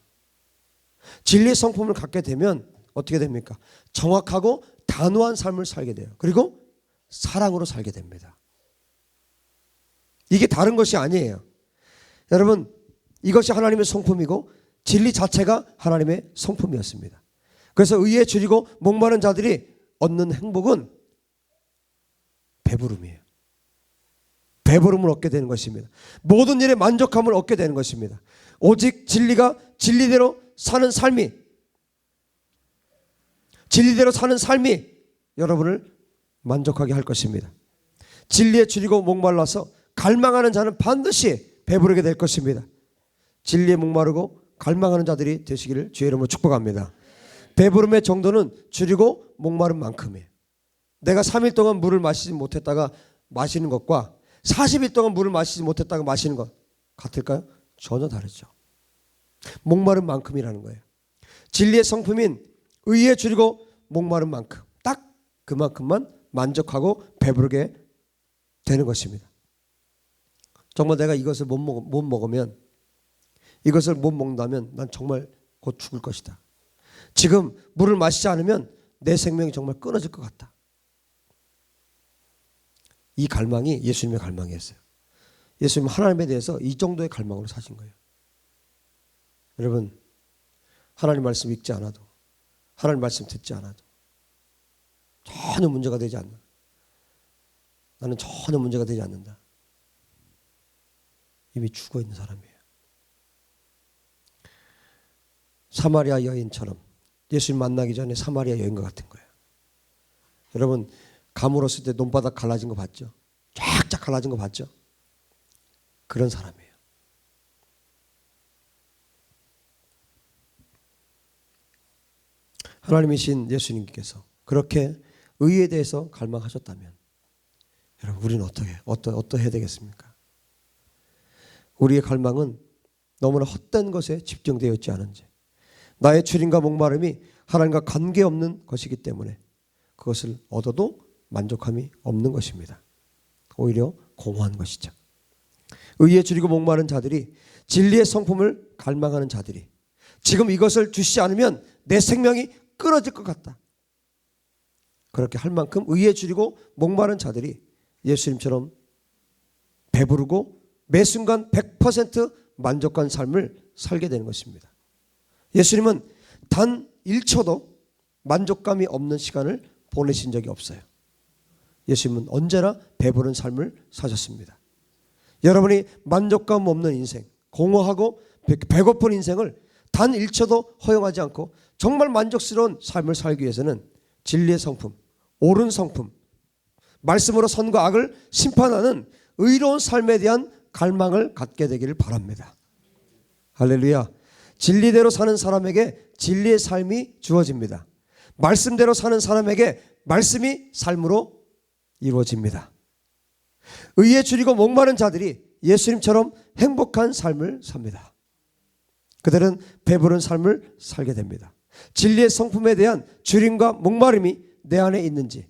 진리의 성품을 갖게 되면 어떻게 됩니까? 정확하고 단호한 삶을 살게 돼요. 그리고 사랑으로 살게 됩니다. 이게 다른 것이 아니에요. 여러분 이것이 하나님의 성품이고 진리 자체가 하나님의 성품이었습니다. 그래서 의에 줄이고 목마른 자들이 얻는 행복은 배부름이에요. 배부름을 얻게 되는 것입니다. 모든 일에 만족함을 얻게 되는 것입니다. 오직 진리가 진리대로 사는 삶이, 진리대로 사는 삶이 여러분을 만족하게 할 것입니다. 진리에 줄이고 목말라서 갈망하는 자는 반드시 배부르게 될 것입니다. 진리에 목마르고 갈망하는 자들이 되시기를 주의 이름으로 축복합니다. 배부름의 정도는 줄이고 목마른 만큼이에요. 내가 3일 동안 물을 마시지 못했다가 마시는 것과 40일 동안 물을 마시지 못했다가 마시는 것 같을까요? 전혀 다르죠. 목마른 만큼이라는 거예요. 진리의 성품인 의에 줄이고 목마른 만큼 딱 그만큼만 만족하고 배부르게 되는 것입니다. 정말 내가 이것을 못 먹으면, 이것을 못 먹는다면 난 정말 곧 죽을 것이다. 지금 물을 마시지 않으면 내 생명이 정말 끊어질 것 같다. 이 갈망이 예수님의 갈망이었어요. 예수님은 하나님에 대해서 이 정도의 갈망으로 사신 거예요. 여러분 하나님 말씀 읽지 않아도, 하나님 말씀 듣지 않아도 전혀 문제가 되지 않는다. 나는 전혀 문제가 되지 않는다. 이미 죽어 있는 사람이에요. 사마리아 여인처럼 예수님 만나기 전에 사마리아 여인과 같은 거예요. 여러분 가물었을 때 논바닥 갈라진 거 봤죠? 쫙쫙 갈라진 거 봤죠? 그런 사람이에요. 하나님이신 예수님께서 그렇게 의에 대해서 갈망하셨다면 여러분 우리는 어떠해야 되겠습니까? 우리의 갈망은 너무나 헛된 것에 집중되어 있지 않은지, 나의 줄임과 목마름이 하나님과 관계없는 것이기 때문에 그것을 얻어도 만족함이 없는 것입니다. 오히려 공허한 것이죠. 의에 줄이고 목마른 자들이 진리의 성품을 갈망하는 자들이 지금 이것을 주시지 않으면 내 생명이 끊어질 것 같다. 그렇게 할 만큼 의에 줄이고 목마른 자들이 예수님처럼 배부르고 매 순간 100% 만족한 삶을 살게 되는 것입니다. 예수님은 단 1초도 만족감이 없는 시간을 보내신 적이 없어요. 예수님은 언제나 배부른 삶을 사셨습니다. 여러분이 만족감 없는 인생, 공허하고 배고픈 인생을 단 1초도 허용하지 않고 정말 만족스러운 삶을 살기 위해서는 진리의 성품, 옳은 성품, 말씀으로 선과 악을 심판하는 의로운 삶에 대한 갈망을 갖게 되기를 바랍니다. 할렐루야. 진리대로 사는 사람에게 진리의 삶이 주어집니다. 말씀대로 사는 사람에게 말씀이 삶으로 이루어집니다. 의에 줄이고 목마른 자들이 예수님처럼 행복한 삶을 삽니다. 그들은 배부른 삶을 살게 됩니다. 진리의 성품에 대한 줄임과 목마름이 내 안에 있는지,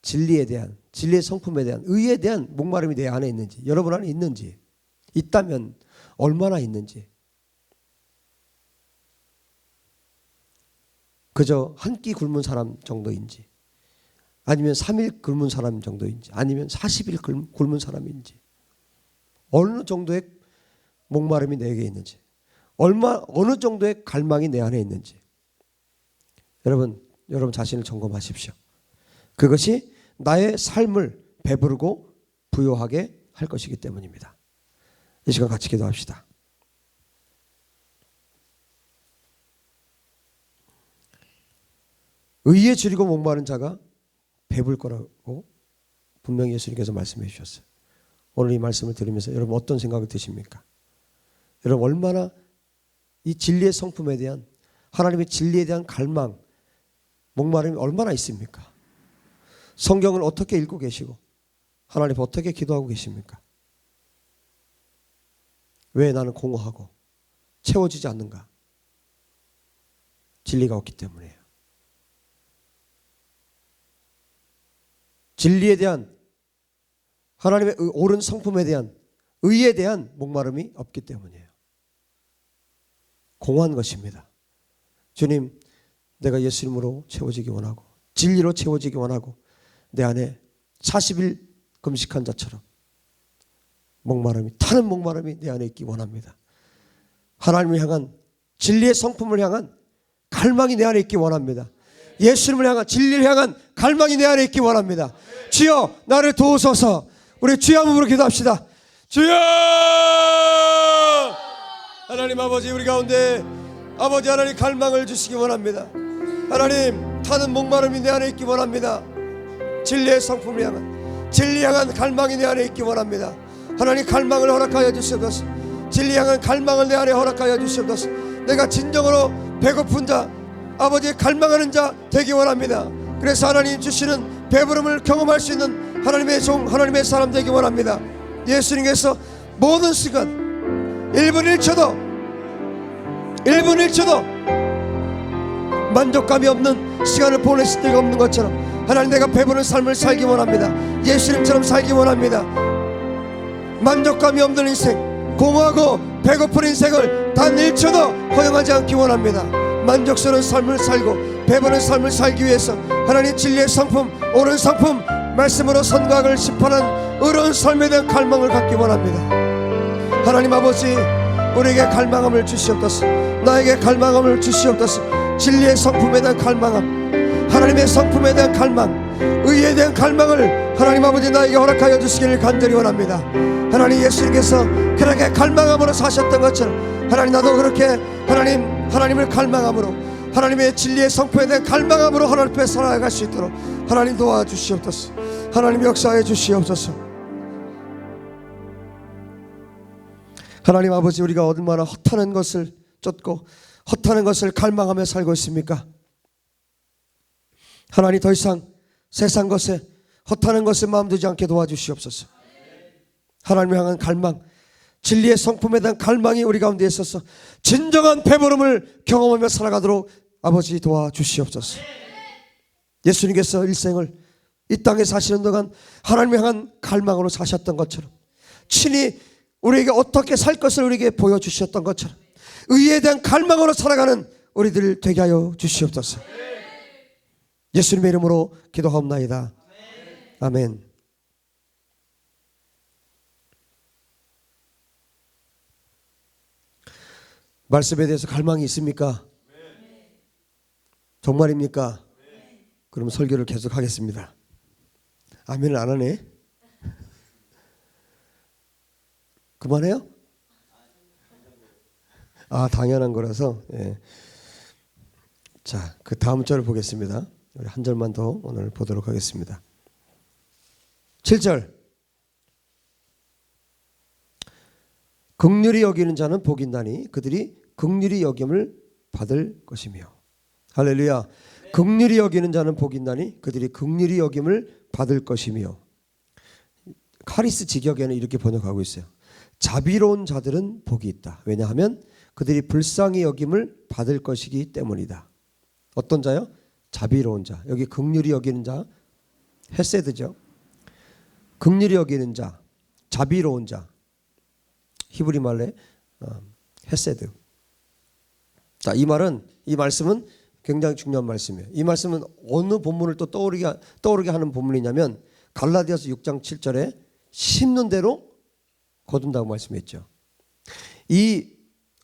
진리에 대한, 진리의 성품에 대한, 의에 대한 목마름이 내 안에 있는지, 여러분 안에 있는지, 있다면 얼마나 있는지, 그저 한 끼 굶은 사람 정도인지, 아니면 3일 굶은 사람 정도인지, 아니면 40일 굶은 사람인지, 어느 정도의 목마름이 내게 있는지, 어느 정도의 갈망이 내 안에 있는지, 여러분 자신을 점검하십시오. 그것이 나의 삶을 배부르고 부요하게 할 것이기 때문입니다. 이 시간 같이 기도합시다. 의에 줄이고 목마른 자가 배부를 거라고 분명히 예수님께서 말씀해 주셨어요. 오늘 이 말씀을 들으면서 여러분 어떤 생각이 드십니까? 여러분 얼마나 이 진리의 성품에 대한, 하나님의 진리에 대한 갈망, 목마름이 얼마나 있습니까? 성경을 어떻게 읽고 계시고 하나님 어떻게 기도하고 계십니까? 왜 나는 공허하고 채워지지 않는가? 진리가 없기 때문이에요. 진리에 대한, 하나님의 옳은 성품에 대한, 의에 대한 목마름이 없기 때문이에요. 공허한 것입니다. 주님, 내가 예수님으로 채워지기 원하고 진리로 채워지기 원하고 내 안에 40일 금식한 자처럼 목마름이, 타는 목마름이 내 안에 있기 원합니다. 하나님을 향한, 진리의 성품을 향한 갈망이 내 안에 있기 원합니다. 예수님을 향한, 진리를 향한 갈망이 내 안에 있기 원합니다. 주여 나를 도우소서. 우리 주여 한번 기도합시다. 주여! 하나님 아버지, 우리 가운데 아버지 하나님 갈망을 주시기 원합니다. 하나님, 타는 목마름이 내 안에 있기 원합니다. 진리의 성품을 향한, 진리 향한 갈망이 내 안에 있기 원합니다. 하나님 갈망을 허락하여 주시옵소서. 진리 향한 갈망을 내 안에 허락하여 주시옵소서. 내가 진정으로 배고픈 자, 아버지의 갈망하는 자 되기 원합니다. 그래서 하나님 주시는 배부름을 경험할 수 있는 하나님의 종, 하나님의 사람 되기 원합니다. 예수님께서 모든 시간 1분 1초도 만족감이 없는 시간을 보내실 때가 없는 것처럼 하나님, 내가 배부른 삶을 살기 원합니다. 예수님처럼 살기 원합니다. 만족감이 없는 인생, 공허하고 배고픈 인생을 단 1초도 허용하지 않기 원합니다. 만족스러운 삶을 살고 배부른 삶을 살기 위해서 하나님 진리의 성품, 옳은 성품, 말씀으로 선과 악을 심판한 의로운 삶에 대한 갈망을 갖기 원합니다. 하나님 아버지, 우리에게 갈망함을 주시옵소서. 나에게 갈망함을 주시옵소서. 진리의 성품에 대한 갈망함, 하나님의 성품에 대한 갈망, 의에 대한 갈망을 하나님 아버지 나에게 허락하여 주시기를 간절히 원합니다. 하나님, 예수님께서 그렇게 갈망함으로 사셨던 것처럼 하나님, 나도 그렇게 하나님을 갈망함으로, 하나님의 진리의 성품에 대한 갈망함으로 하나님 앞에 살아갈 수 있도록 하나님 도와주시옵소서. 하나님 역사해 주시옵소서. 하나님 아버지, 우리가 얼마나 헛하는 것을 쫓고 헛하는 것을 갈망하며 살고 있습니까? 하나님, 더 이상 세상 것에, 헛하는 것에 마음 두지 않게 도와주시옵소서. 하나님을 향한 갈망, 진리의 성품에 대한 갈망이 우리 가운데 있어서 진정한 배부름을 경험하며 살아가도록 아버지 도와주시옵소서. 예수님께서 일생을 이 땅에 사시는 동안 하나님을 향한 갈망으로 사셨던 것처럼 친히 우리에게 어떻게 살 것을 우리에게 보여주셨던 것처럼 의에 대한 갈망으로 살아가는 우리들 되게 하여 주시옵소서. 예수님의 이름으로 기도하옵나이다. 아멘. 말씀에 대해서 갈망이 있습니까? 정말입니까? 그럼 설교를 계속 하겠습니다. 아멘을 안 하네. 그만해요? 아, 당연한 거라서. 예. 자, 그 다음 절을 보겠습니다. 우리 한 절만 더 오늘 보도록 하겠습니다. 7절. 긍휼히 여기는 자는 복이 있나니 그들이 긍휼히 여김을 받을 것이며. 할렐루야. 긍휼히 여기는 자는 복이 있나니 그들이 긍휼히 여김을 받을 것이며. 카리스 직역에는 이렇게 번역하고 있어요. 자비로운 자들은 복이 있다. 왜냐하면 그들이 불쌍히 여김을 받을 것이기 때문이다. 어떤 자요? 자비로운 자. 여기 긍휼히 여기는 자, 헤세드죠. 긍휼히 여기는 자, 자비로운 자. 히브리 말에 헤세드. 자, 이 말씀은 굉장히 중요한 말씀이에요. 이 말씀은 어느 본문을 또 떠오르게 하는 본문이냐면 갈라디아서 6장 7절에 심는 대로 거둔다고 말씀했죠. 이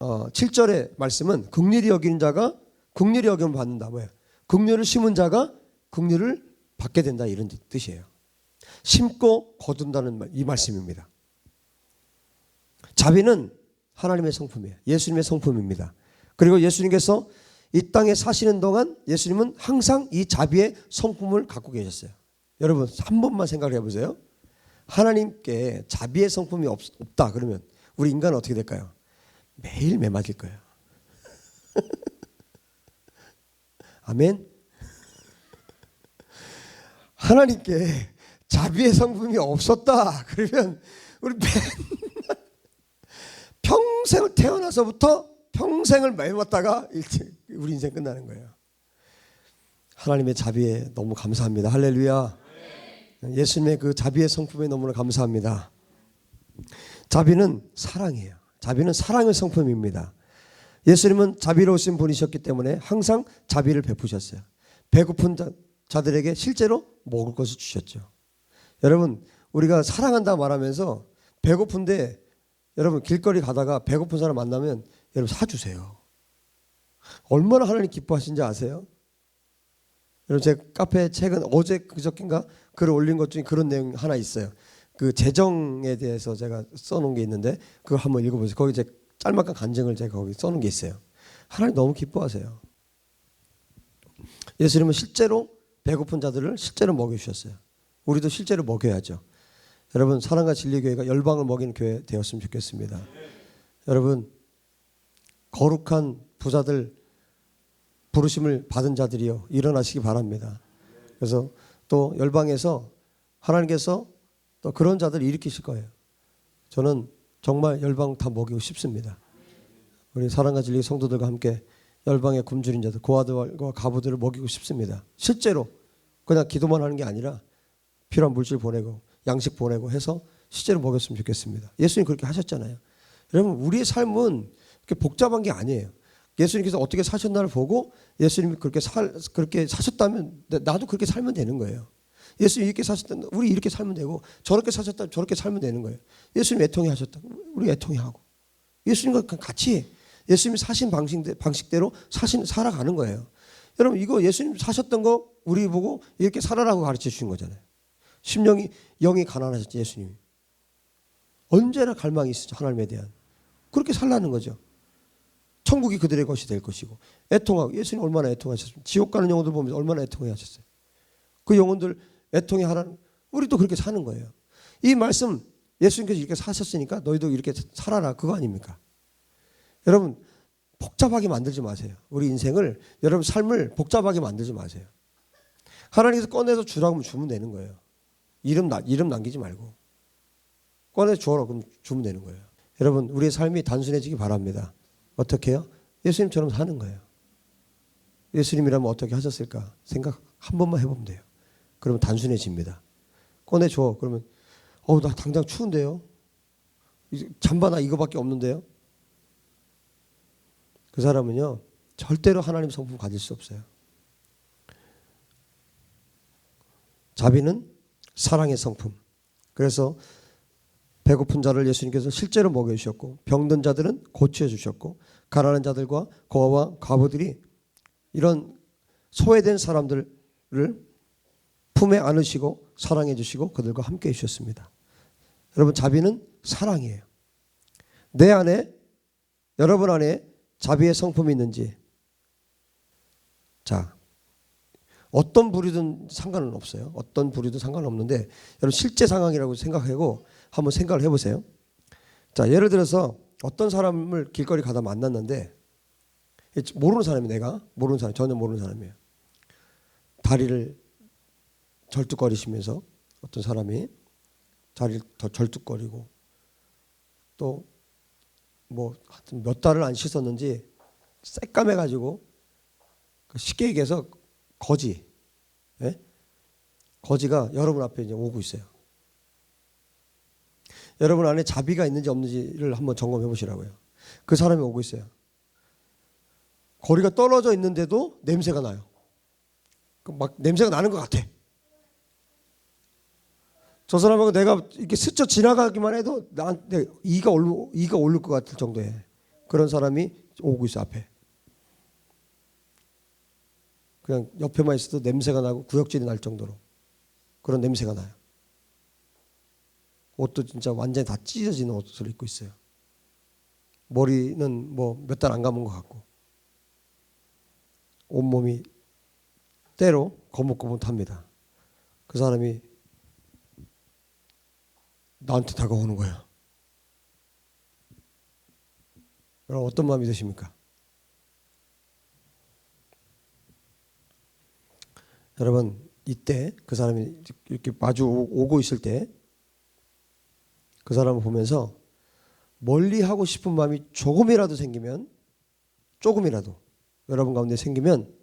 7절의 말씀은 긍휼히 여기는 자가 긍휼히 여김을 받는다. 뭐예요? 긍휼을 심은 자가 긍휼을 받게 된다, 이런 뜻이에요. 심고 거둔다는 이 말씀입니다. 자비는 하나님의 성품이에요. 예수님의 성품입니다. 그리고 예수님께서 이 땅에 사시는 동안 예수님은 항상 이 자비의 성품을 갖고 계셨어요. 여러분 한 번만 생각을 해보세요. 하나님께 자비의 성품이 없다 그러면 우리 인간은 어떻게 될까요? 매일 매맞을 거예요. 아멘. 하나님께 자비의 성품이 없었다 그러면 우리 맨날 평생을 태어나서부터 평생을 매맞다가 우리 인생 끝나는 거예요. 하나님의 자비에 너무 감사합니다. 할렐루야. 예수님의 그 자비의 성품에 너무나 감사합니다. 자비는 사랑이에요. 자비는 사랑의 성품입니다. 예수님은 자비로우신 분이셨기 때문에 항상 자비를 베푸셨어요. 배고픈 자들에게 실제로 먹을 것을 주셨죠. 여러분 우리가 사랑한다 말하면서 배고픈데 여러분 길거리 가다가 배고픈 사람 만나면 여러분 사주세요. 얼마나 하나님 기뻐하신지 아세요? 여러분 제 카페에 최근 어제 그저께인가 글을 올린 것 중에 그런 내용 하나 있어요. 그 재정에 대해서 제가 써놓은 게 있는데 그거 한번 읽어보세요. 거기 제 짤막한 간증을 제가 거기 써놓은 게 있어요. 하나님 너무 기뻐하세요. 예수님은 실제로 배고픈 자들을 실제로 먹여주셨어요. 우리도 실제로 먹여야죠. 여러분 사랑과 진리교회가 열방을 먹이는 교회 되었으면 좋겠습니다. 여러분 거룩한 부자들 부르심을 받은 자들이요 일어나시기 바랍니다. 그래서 또 열방에서 하나님께서 또 그런 자들을 일으키실 거예요. 저는 정말 열방 다 먹이고 싶습니다. 우리 사랑과 진리 성도들과 함께 열방의 굶주린 자들 고아들과 가부들을 먹이고 싶습니다. 실제로 그냥 기도만 하는 게 아니라 필요한 물질 보내고 양식 보내고 해서 실제로 먹였으면 좋겠습니다. 예수님 그렇게 하셨잖아요. 여러분 우리의 삶은 그렇게 복잡한 게 아니에요. 예수님께서 어떻게 사셨나를 보고 예수님이 그렇게 사셨다면 나도 그렇게 살면 되는 거예요. 예수님이 이렇게 사셨다면 우리 이렇게 살면 되고 저렇게 사셨다면 저렇게 살면 되는 거예요. 예수님 애통해 하셨다. 우리 애통해 하고 예수님과 같이 예수님이 사신 방식대로 살아가는 거예요. 여러분 이거 예수님 사셨던 거 우리 보고 이렇게 살아라고 가르쳐 주신 거잖아요. 심령이 영이 가난하셨지 예수님이. 언제나 갈망이 있었죠. 하나님에 대한. 그렇게 살라는 거죠. 천국이 그들의 것이 될 것이고 애통하고 예수님 얼마나 애통하셨습니까? 지옥 가는 영혼들 보면서 얼마나 애통해 하셨어요. 그 영혼들 애통해 하라는 우리도 그렇게 사는 거예요. 이 말씀 예수님께서 이렇게 사셨으니까 너희도 이렇게 살아라 그거 아닙니까? 여러분 복잡하게 만들지 마세요. 우리 인생을 여러분 삶을 복잡하게 만들지 마세요. 하나님께서 꺼내서 주라고 하면 주면 되는 거예요. 이름 남기지 말고 꺼내서 주어라 그럼 주면 되는 거예요. 여러분 우리의 삶이 단순해지기 바랍니다. 어떻게 해요? 예수님처럼 사는 거예요. 예수님이라면 어떻게 하셨을까 생각 한 번만 해보면 돼요. 그러면 단순해집니다. 꺼내줘. 그러면 나 당장 추운데요. 잠바나 이거밖에 없는데요. 그 사람은요 절대로 하나님 성품 가질 수 없어요. 자비는 사랑의 성품. 그래서 배고픈 자를 예수님께서 실제로 먹여주셨고, 병든 자들은 고쳐주셨고, 가난한 자들과 고아와 과부들이 이런 소외된 사람들을 품에 안으시고 사랑해 주시고 그들과 함께 해주셨습니다. 여러분, 자비는 사랑이에요. 내 안에, 여러분 안에 자비의 성품이 있는지, 자, 어떤 부류든 상관은 없어요. 어떤 부류든 상관없는데 여러분 실제 상황이라고 생각하고 한번 생각을 해보세요. 자, 예를 들어서 어떤 사람을 길거리 가다 만났는데, 모르는 사람이, 내가 모르는 사람, 전혀 모르는 사람이에요. 다리를 절뚝거리시면서 어떤 사람이 다리를 더 절뚝거리고, 또 뭐 하여튼 몇 달을 안 씻었는지 새까매가지고, 쉽게 얘기해서 거지, 예? 거지가 여러분 앞에 이제 오고 있어요. 여러분 안에 자비가 있는지 없는지를 한번 점검해 보시라고요. 그 사람이 오고 있어요. 거리가 떨어져 있는데도 냄새가 나요. 막 냄새가 나는 것 같아. 저 사람하고 내가 이렇게 스쳐 지나가기만 해도 나한테 이가 오를 것 같을 정도의 그런 사람이 오고 있어 앞에. 그냥 옆에만 있어도 냄새가 나고 구역질이 날 정도로 그런 냄새가 나요. 옷도 진짜 완전히 다 찢어지는 옷을 입고 있어요. 머리는 뭐 몇 달 안 감은 것 같고, 온몸이 때로 거뭇거뭇합니다. 그 사람이 나한테 다가오는 거예요. 여러분, 어떤 마음이 드십니까? 여러분, 이때 그 사람이 이렇게 마주 오고 있을 때 그 사람을 보면서 멀리 하고 싶은 마음이 조금이라도 생기면, 조금이라도 여러분 가운데 생기면,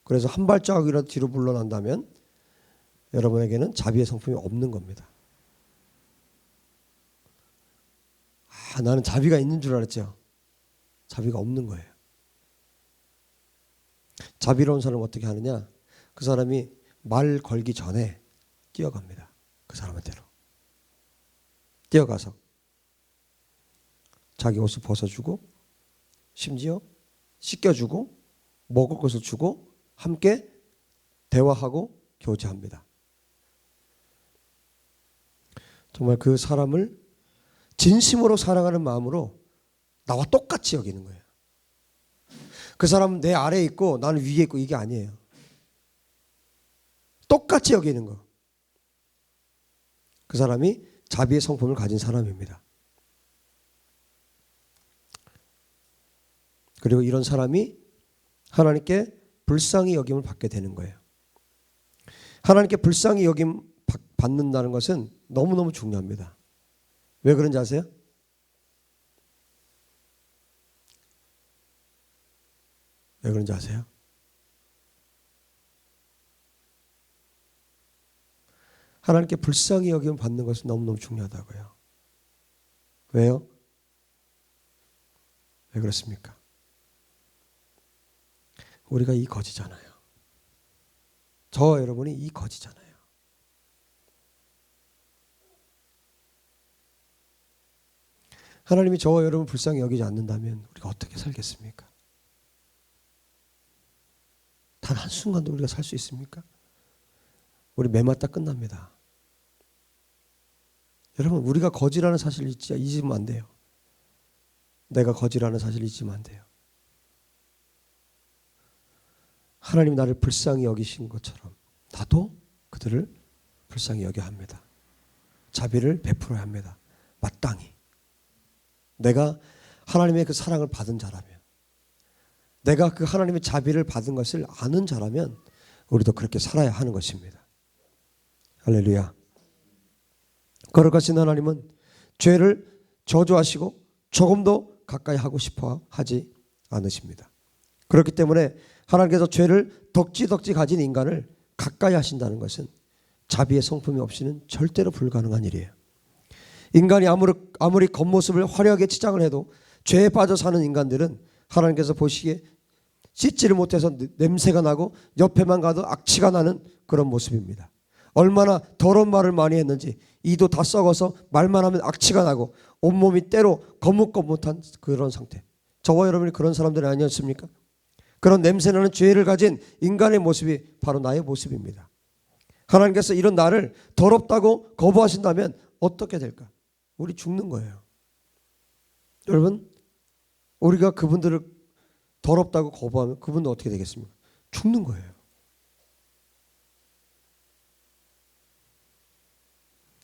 그래서 한 발자국이라도 뒤로 물러난다면 여러분에게는 자비의 성품이 없는 겁니다. 나는 자비가 있는 줄 알았죠. 자비가 없는 거예요. 자비로운 사람은 어떻게 하느냐? 그 사람이 말 걸기 전에 뛰어갑니다. 그 사람한테로 뛰어가서 자기 옷을 벗어주고, 심지어 씻겨주고, 먹을 것을 주고, 함께 대화하고 교제합니다. 정말 그 사람을 진심으로 사랑하는 마음으로 나와 똑같이 여기는 거예요. 그 사람은 내 아래에 있고 나는 위에 있고 이게 아니에요. 똑같이 여기는 거. 그 사람이 자비의 성품을 가진 사람입니다. 그리고 이런 사람이 하나님께 불쌍히 여김을 받게 되는 거예요. 하나님께 불쌍히 여김 받는다는 것은 너무너무 중요합니다. 왜 그런지 아세요? 왜 그런지 아세요? 하나님께 불쌍히 여김을 받는 것은 너무너무 중요하다고요. 왜요? 왜 그렇습니까? 우리가 이 거지잖아요. 저와 여러분이 이 거지잖아요. 하나님이 저와 여러분 불쌍히 여기지 않는다면 우리가 어떻게 살겠습니까? 단 한순간도 우리가 살 수 있습니까? 우리 매맞다 끝납니다. 여러분, 우리가 거지라는 사실을 잊으면 안 돼요. 내가 거지라는 사실을 잊으면 안 돼요. 하나님이 나를 불쌍히 여기신 것처럼 나도 그들을 불쌍히 여겨야 합니다. 자비를 베풀어야 합니다. 마땅히. 내가 하나님의 그 사랑을 받은 자라면, 내가 그 하나님의 자비를 받은 것을 아는 자라면 우리도 그렇게 살아야 하는 것입니다. 할렐루야. 거룩하신 하나님은 죄를 저주하시고 조금도 가까이 하고 싶어 하지 않으십니다. 그렇기 때문에 하나님께서 죄를 덕지덕지 가진 인간을 가까이 하신다는 것은 자비의 성품이 없이는 절대로 불가능한 일이에요. 인간이 아무리 겉모습을 화려하게 치장을 해도 죄에 빠져 사는 인간들은 하나님께서 보시기에 씻지를 못해서 냄새가 나고 옆에만 가도 악취가 나는 그런 모습입니다. 얼마나 더러운 말을 많이 했는지 이도 다 썩어서 말만 하면 악취가 나고 온몸이 때로 거뭇거뭇한 그런 상태. 저와 여러분이 그런 사람들이 아니었습니까? 그런 냄새나는 죄를 가진 인간의 모습이 바로 나의 모습입니다. 하나님께서 이런 나를 더럽다고 거부하신다면 어떻게 될까? 우리 죽는 거예요. 여러분, 우리가 그분들을 더럽다고 거부하면 그분도 어떻게 되겠습니까? 죽는 거예요.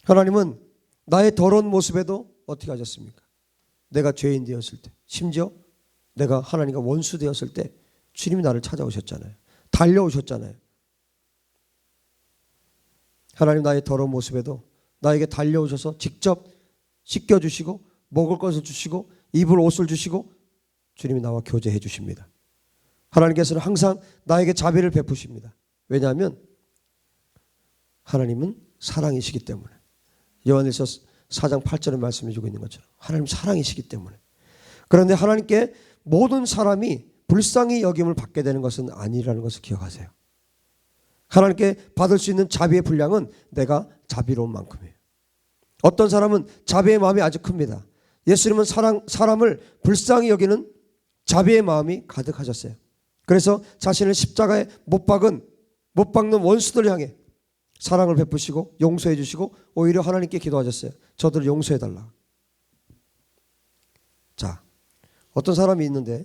하나님은 나의 더러운 모습에도 어떻게 하셨습니까? 내가 죄인 되었을 때, 심지어 내가 하나님과 원수 되었을 때 주님이 나를 찾아오셨잖아요. 달려오셨잖아요. 하나님 나의 더러운 모습에도 나에게 달려오셔서 직접 씻겨주시고 먹을 것을 주시고 입을 옷을 주시고 주님이 나와 교제해 주십니다. 하나님께서는 항상 나에게 자비를 베푸십니다. 왜냐하면 하나님은 사랑이시기 때문에. 요한일서 4장 8절에 말씀해 주고 있는 것처럼 하나님 사랑이시기 때문에. 그런데 하나님께 모든 사람이 불쌍히 여김을 받게 되는 것은 아니라는 것을 기억하세요. 하나님께 받을 수 있는 자비의 분량은 내가 자비로운 만큼이에요. 어떤 사람은 자비의 마음이 아주 큽니다. 예수님은 사람을 불쌍히 여기는 자비의 마음이 가득하셨어요. 그래서 자신을 십자가에 못 박는 원수들 향해 사랑을 베푸시고 용서해 주시고 오히려 하나님께 기도하셨어요. 저들을 용서해 달라. 자, 어떤 사람이 있는데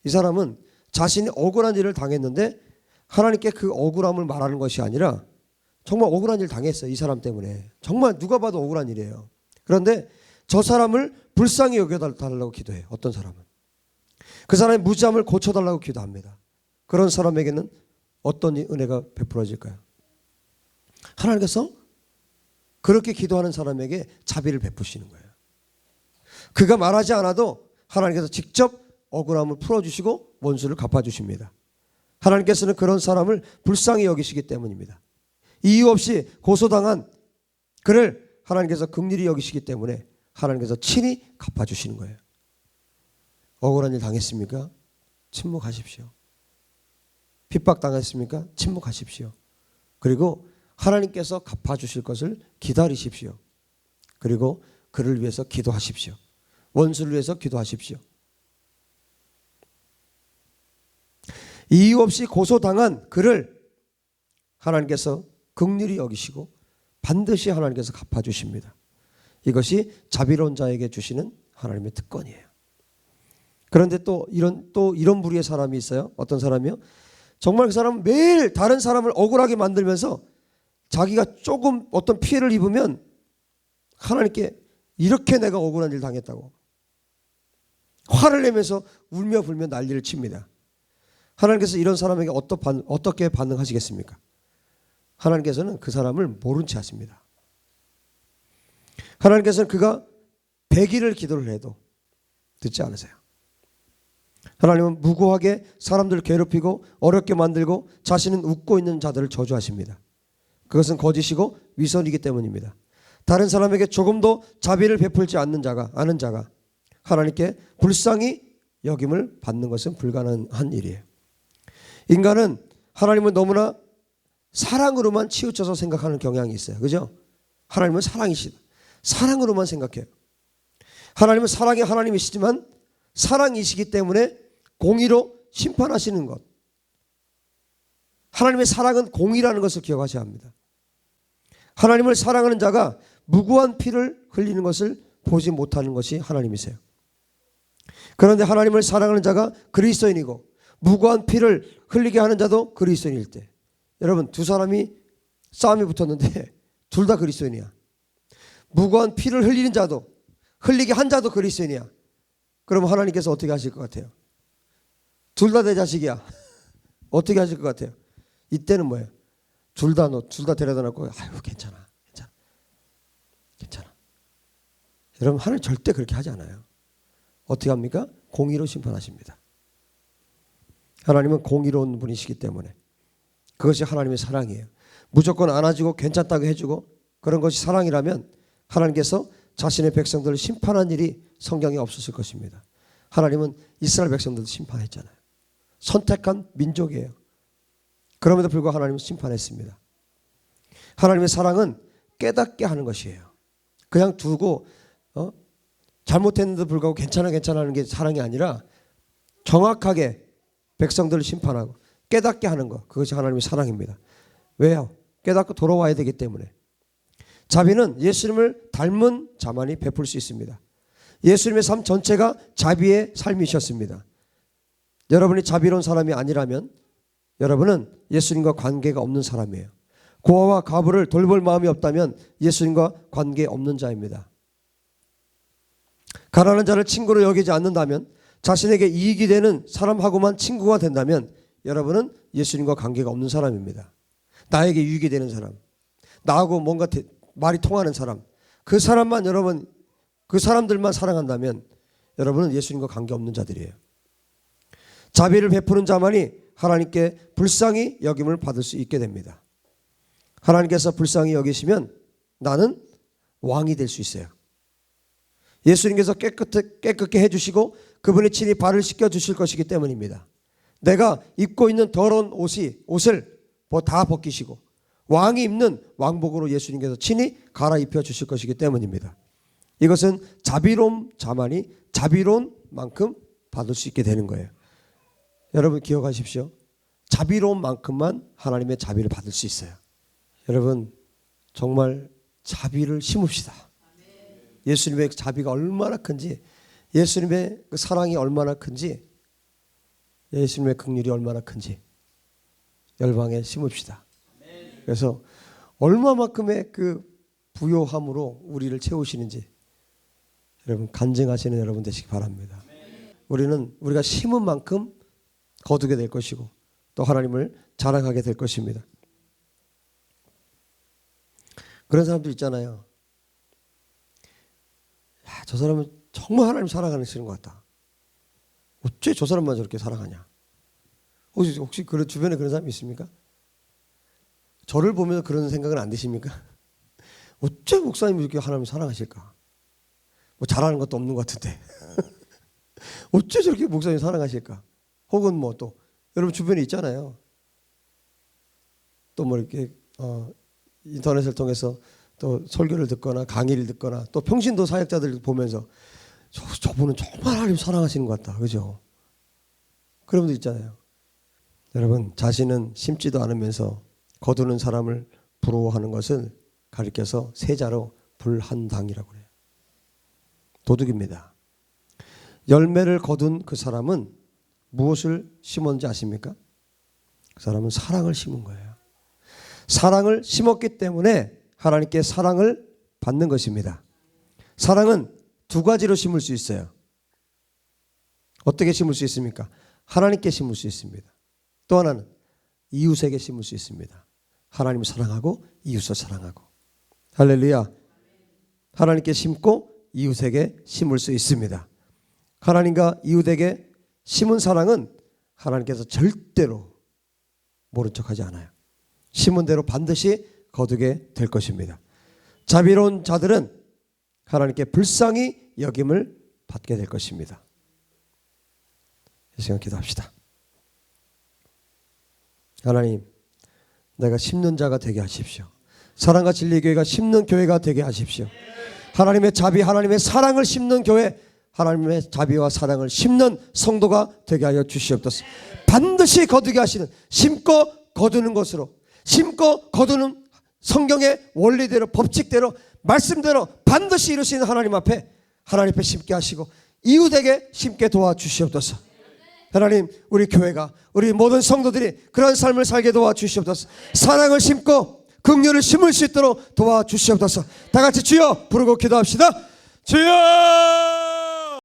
이 사람은 자신이 억울한 일을 당했는데 하나님께 그 억울함을 말하는 것이 아니라 정말 억울한 일 당했어요. 이 사람 때문에. 정말 누가 봐도 억울한 일이에요. 그런데 저 사람을 불쌍히 여겨달라고 기도해요. 어떤 사람은. 그 사람의 무지함을 고쳐달라고 기도합니다. 그런 사람에게는 어떤 은혜가 베풀어질까요? 하나님께서 그렇게 기도하는 사람에게 자비를 베푸시는 거예요. 그가 말하지 않아도 하나님께서 직접 억울함을 풀어주시고 원수를 갚아주십니다. 하나님께서는 그런 사람을 불쌍히 여기시기 때문입니다. 이유 없이 고소당한 그를 하나님께서 긍휼히 여기시기 때문에 하나님께서 친히 갚아주시는 거예요. 억울한 일 당했습니까? 침묵하십시오. 핍박당했습니까? 침묵하십시오. 그리고 하나님께서 갚아주실 것을 기다리십시오. 그리고 그를 위해서 기도하십시오. 원수를 위해서 기도하십시오. 이유 없이 고소당한 그를 하나님께서 긍휼히 여기시고 반드시 하나님께서 갚아주십니다. 이것이 자비로운 자에게 주시는 하나님의 특권이에요. 그런데 또 이런 부류의 사람이 있어요. 어떤 사람이요? 정말 그 사람은 매일 다른 사람을 억울하게 만들면서 자기가 조금 어떤 피해를 입으면 하나님께 이렇게 내가 억울한 일 당했다고 화를 내면서 울며 불며 난리를 칩니다. 하나님께서 이런 사람에게 어떻게 반응하시겠습니까? 하나님께서는 그 사람을 모른 채 하십니다. 하나님께서는 그가 100일을 기도를 해도 듣지 않으세요. 하나님은 무고하게 사람들을 괴롭히고 어렵게 만들고 자신은 웃고 있는 자들을 저주하십니다. 그것은 거짓이고 위선이기 때문입니다. 다른 사람에게 조금도 자비를 베풀지 않는 자가 하나님께 불쌍히 여김을 받는 것은 불가능한 일이에요. 인간은 하나님을 너무나 사랑으로만 치우쳐서 생각하는 경향이 있어요. 그죠? 하나님은 사랑이시다. 사랑으로만 생각해요. 하나님은 사랑의 하나님이시지만 사랑이시기 때문에 공의로 심판하시는 것. 하나님의 사랑은 공의라는 것을 기억하셔야 합니다. 하나님을 사랑하는 자가 무고한 피를 흘리는 것을 보지 못하는 것이 하나님이세요. 그런데 하나님을 사랑하는 자가 그리스도인이고 무고한 피를 흘리게 하는 자도 그리스도인일 때, 여러분 두 사람이 싸움이 붙었는데 둘 다 그리스도인이야. 무고한 피를 흘리는 자도 흘리게 한 자도 그리스도인이야. 그러면 하나님께서 어떻게 하실 것 같아요? 둘 다 내 자식이야. 어떻게 하실 것 같아요? 이때는 뭐예요? 둘 다 데려다 놓고 아유 괜찮아. 여러분 하나님 절대 그렇게 하지 않아요. 어떻게 합니까? 공의로 심판하십니다. 하나님은 공의로운 분이시기 때문에 그것이 하나님의 사랑이에요. 무조건 안아주고 괜찮다고 해주고 그런 것이 사랑이라면 하나님께서 자신의 백성들을 심판한 일이 성경에 없었을 것입니다. 하나님은 이스라엘 백성들도 심판했잖아요. 선택한 민족이에요. 그럼에도 불구하고 하나님은 심판했습니다. 하나님의 사랑은 깨닫게 하는 것이에요. 그냥 두고 잘못했는데도 불구하고 괜찮아 하는 게 사랑이 아니라 정확하게 백성들을 심판하고 깨닫게 하는 것, 그것이 하나님의 사랑입니다. 왜요? 깨닫고 돌아와야 되기 때문에. 자비는 예수님을 닮은 자만이 베풀 수 있습니다. 예수님의 삶 전체가 자비의 삶이셨습니다. 여러분이 자비로운 사람이 아니라면 여러분은 예수님과 관계가 없는 사람이에요. 고아와 과부를 돌볼 마음이 없다면 예수님과 관계 없는 자입니다. 가난한 자를 친구로 여기지 않는다면, 자신에게 이익이 되는 사람하고만 친구가 된다면 여러분은 예수님과 관계가 없는 사람입니다. 나에게 유익이 되는 사람, 나하고 뭔가 말이 통하는 사람, 그 사람만 여러분, 그 사람들만 사랑한다면 여러분은 예수님과 관계 없는 자들이에요. 자비를 베푸는 자만이 하나님께 불쌍히 여김을 받을 수 있게 됩니다. 하나님께서 불쌍히 여기시면 나는 왕이 될 수 있어요. 예수님께서 깨끗게 해주시고 그분이 친히 발을 씻겨주실 것이기 때문입니다. 내가 입고 있는 더러운 옷을 다 벗기시고 왕이 입는 왕복으로 예수님께서 친히 갈아입혀 주실 것이기 때문입니다. 이것은 자비로운 자만이 자비로운 만큼 받을 수 있게 되는 거예요. 여러분 기억하십시오. 자비로운 만큼만 하나님의 자비를 받을 수 있어요. 여러분 정말 자비를 심읍시다. 예수님의 자비가 얼마나 큰지, 예수님의 그 사랑이 얼마나 큰지, 예수님의 긍휼이 얼마나 큰지 열방에 심읍시다. 그래서 얼마만큼의 그 부요함으로 우리를 채우시는지 여러분 간증하시는 여러분 되시기 바랍니다. 우리가 심은 만큼 거두게 될 것이고 또 하나님을 자랑하게 될 것입니다. 그런 사람들 있잖아요. 야, 저 사람은 정말 하나님 사랑하는 것 같다. 어째 저 사람만 저렇게 사랑하냐. 혹시 주변에 그런 사람이 있습니까? 저를 보면서 그런 생각은 안 드십니까? 어째 목사님이 이렇게 하나님 사랑하실까? 뭐 잘하는 것도 없는 것 같은데 어째 저렇게 목사님 사랑하실까? 혹은 뭐 또 여러분 주변에 있잖아요. 또 뭐 이렇게 인터넷을 통해서 또 설교를 듣거나 강의를 듣거나 또 평신도 사역자들 보면서 저분은 정말 하나님 사랑하시는 것 같다. 그죠? 그런 분들 있잖아요. 여러분 자신은 심지도 않으면서 거두는 사람을 부러워하는 것을 가리켜서 세자로 불한당이라고 해요. 도둑입니다. 열매를 거둔 그 사람은 무엇을 심었는지 아십니까? 그 사람은 사랑을 심은 거예요. 사랑을 심었기 때문에 하나님께 사랑을 받는 것입니다. 사랑은 두 가지로 심을 수 있어요. 어떻게 심을 수 있습니까? 하나님께 심을 수 있습니다. 또 하나는 이웃에게 심을 수 있습니다. 하나님을 사랑하고 이웃을 사랑하고. 할렐루야. 하나님께 심고 이웃에게 심을 수 있습니다. 하나님과 이웃에게 심은 사랑은 하나님께서 절대로 모른 척하지 않아요. 심은 대로 반드시 거두게 될 것입니다. 자비로운 자들은 하나님께 불쌍히 여김을 받게 될 것입니다. 이 시간 기도합시다. 하나님, 내가 심는 자가 되게 하십시오. 사랑과 진리의 교회가 심는 교회가 되게 하십시오. 하나님의 자비, 하나님의 사랑을 심는 교회, 하나님의 자비와 사랑을 심는 성도가 되게 하여 주시옵소서. 반드시 거두게 하시는, 심고 거두는 것으로, 심고 거두는 성경의 원리대로, 법칙대로, 말씀대로 반드시 이루시는 하나님 앞에 심게 하시고 이웃에게 심게 도와주시옵소서. 하나님, 우리 교회가, 우리 모든 성도들이 그런 삶을 살게 도와주시옵소서. 사랑을 심고 긍휼을 심을 수 있도록 도와주시옵소서. 다 같이 주여 부르고 기도합시다. 주여!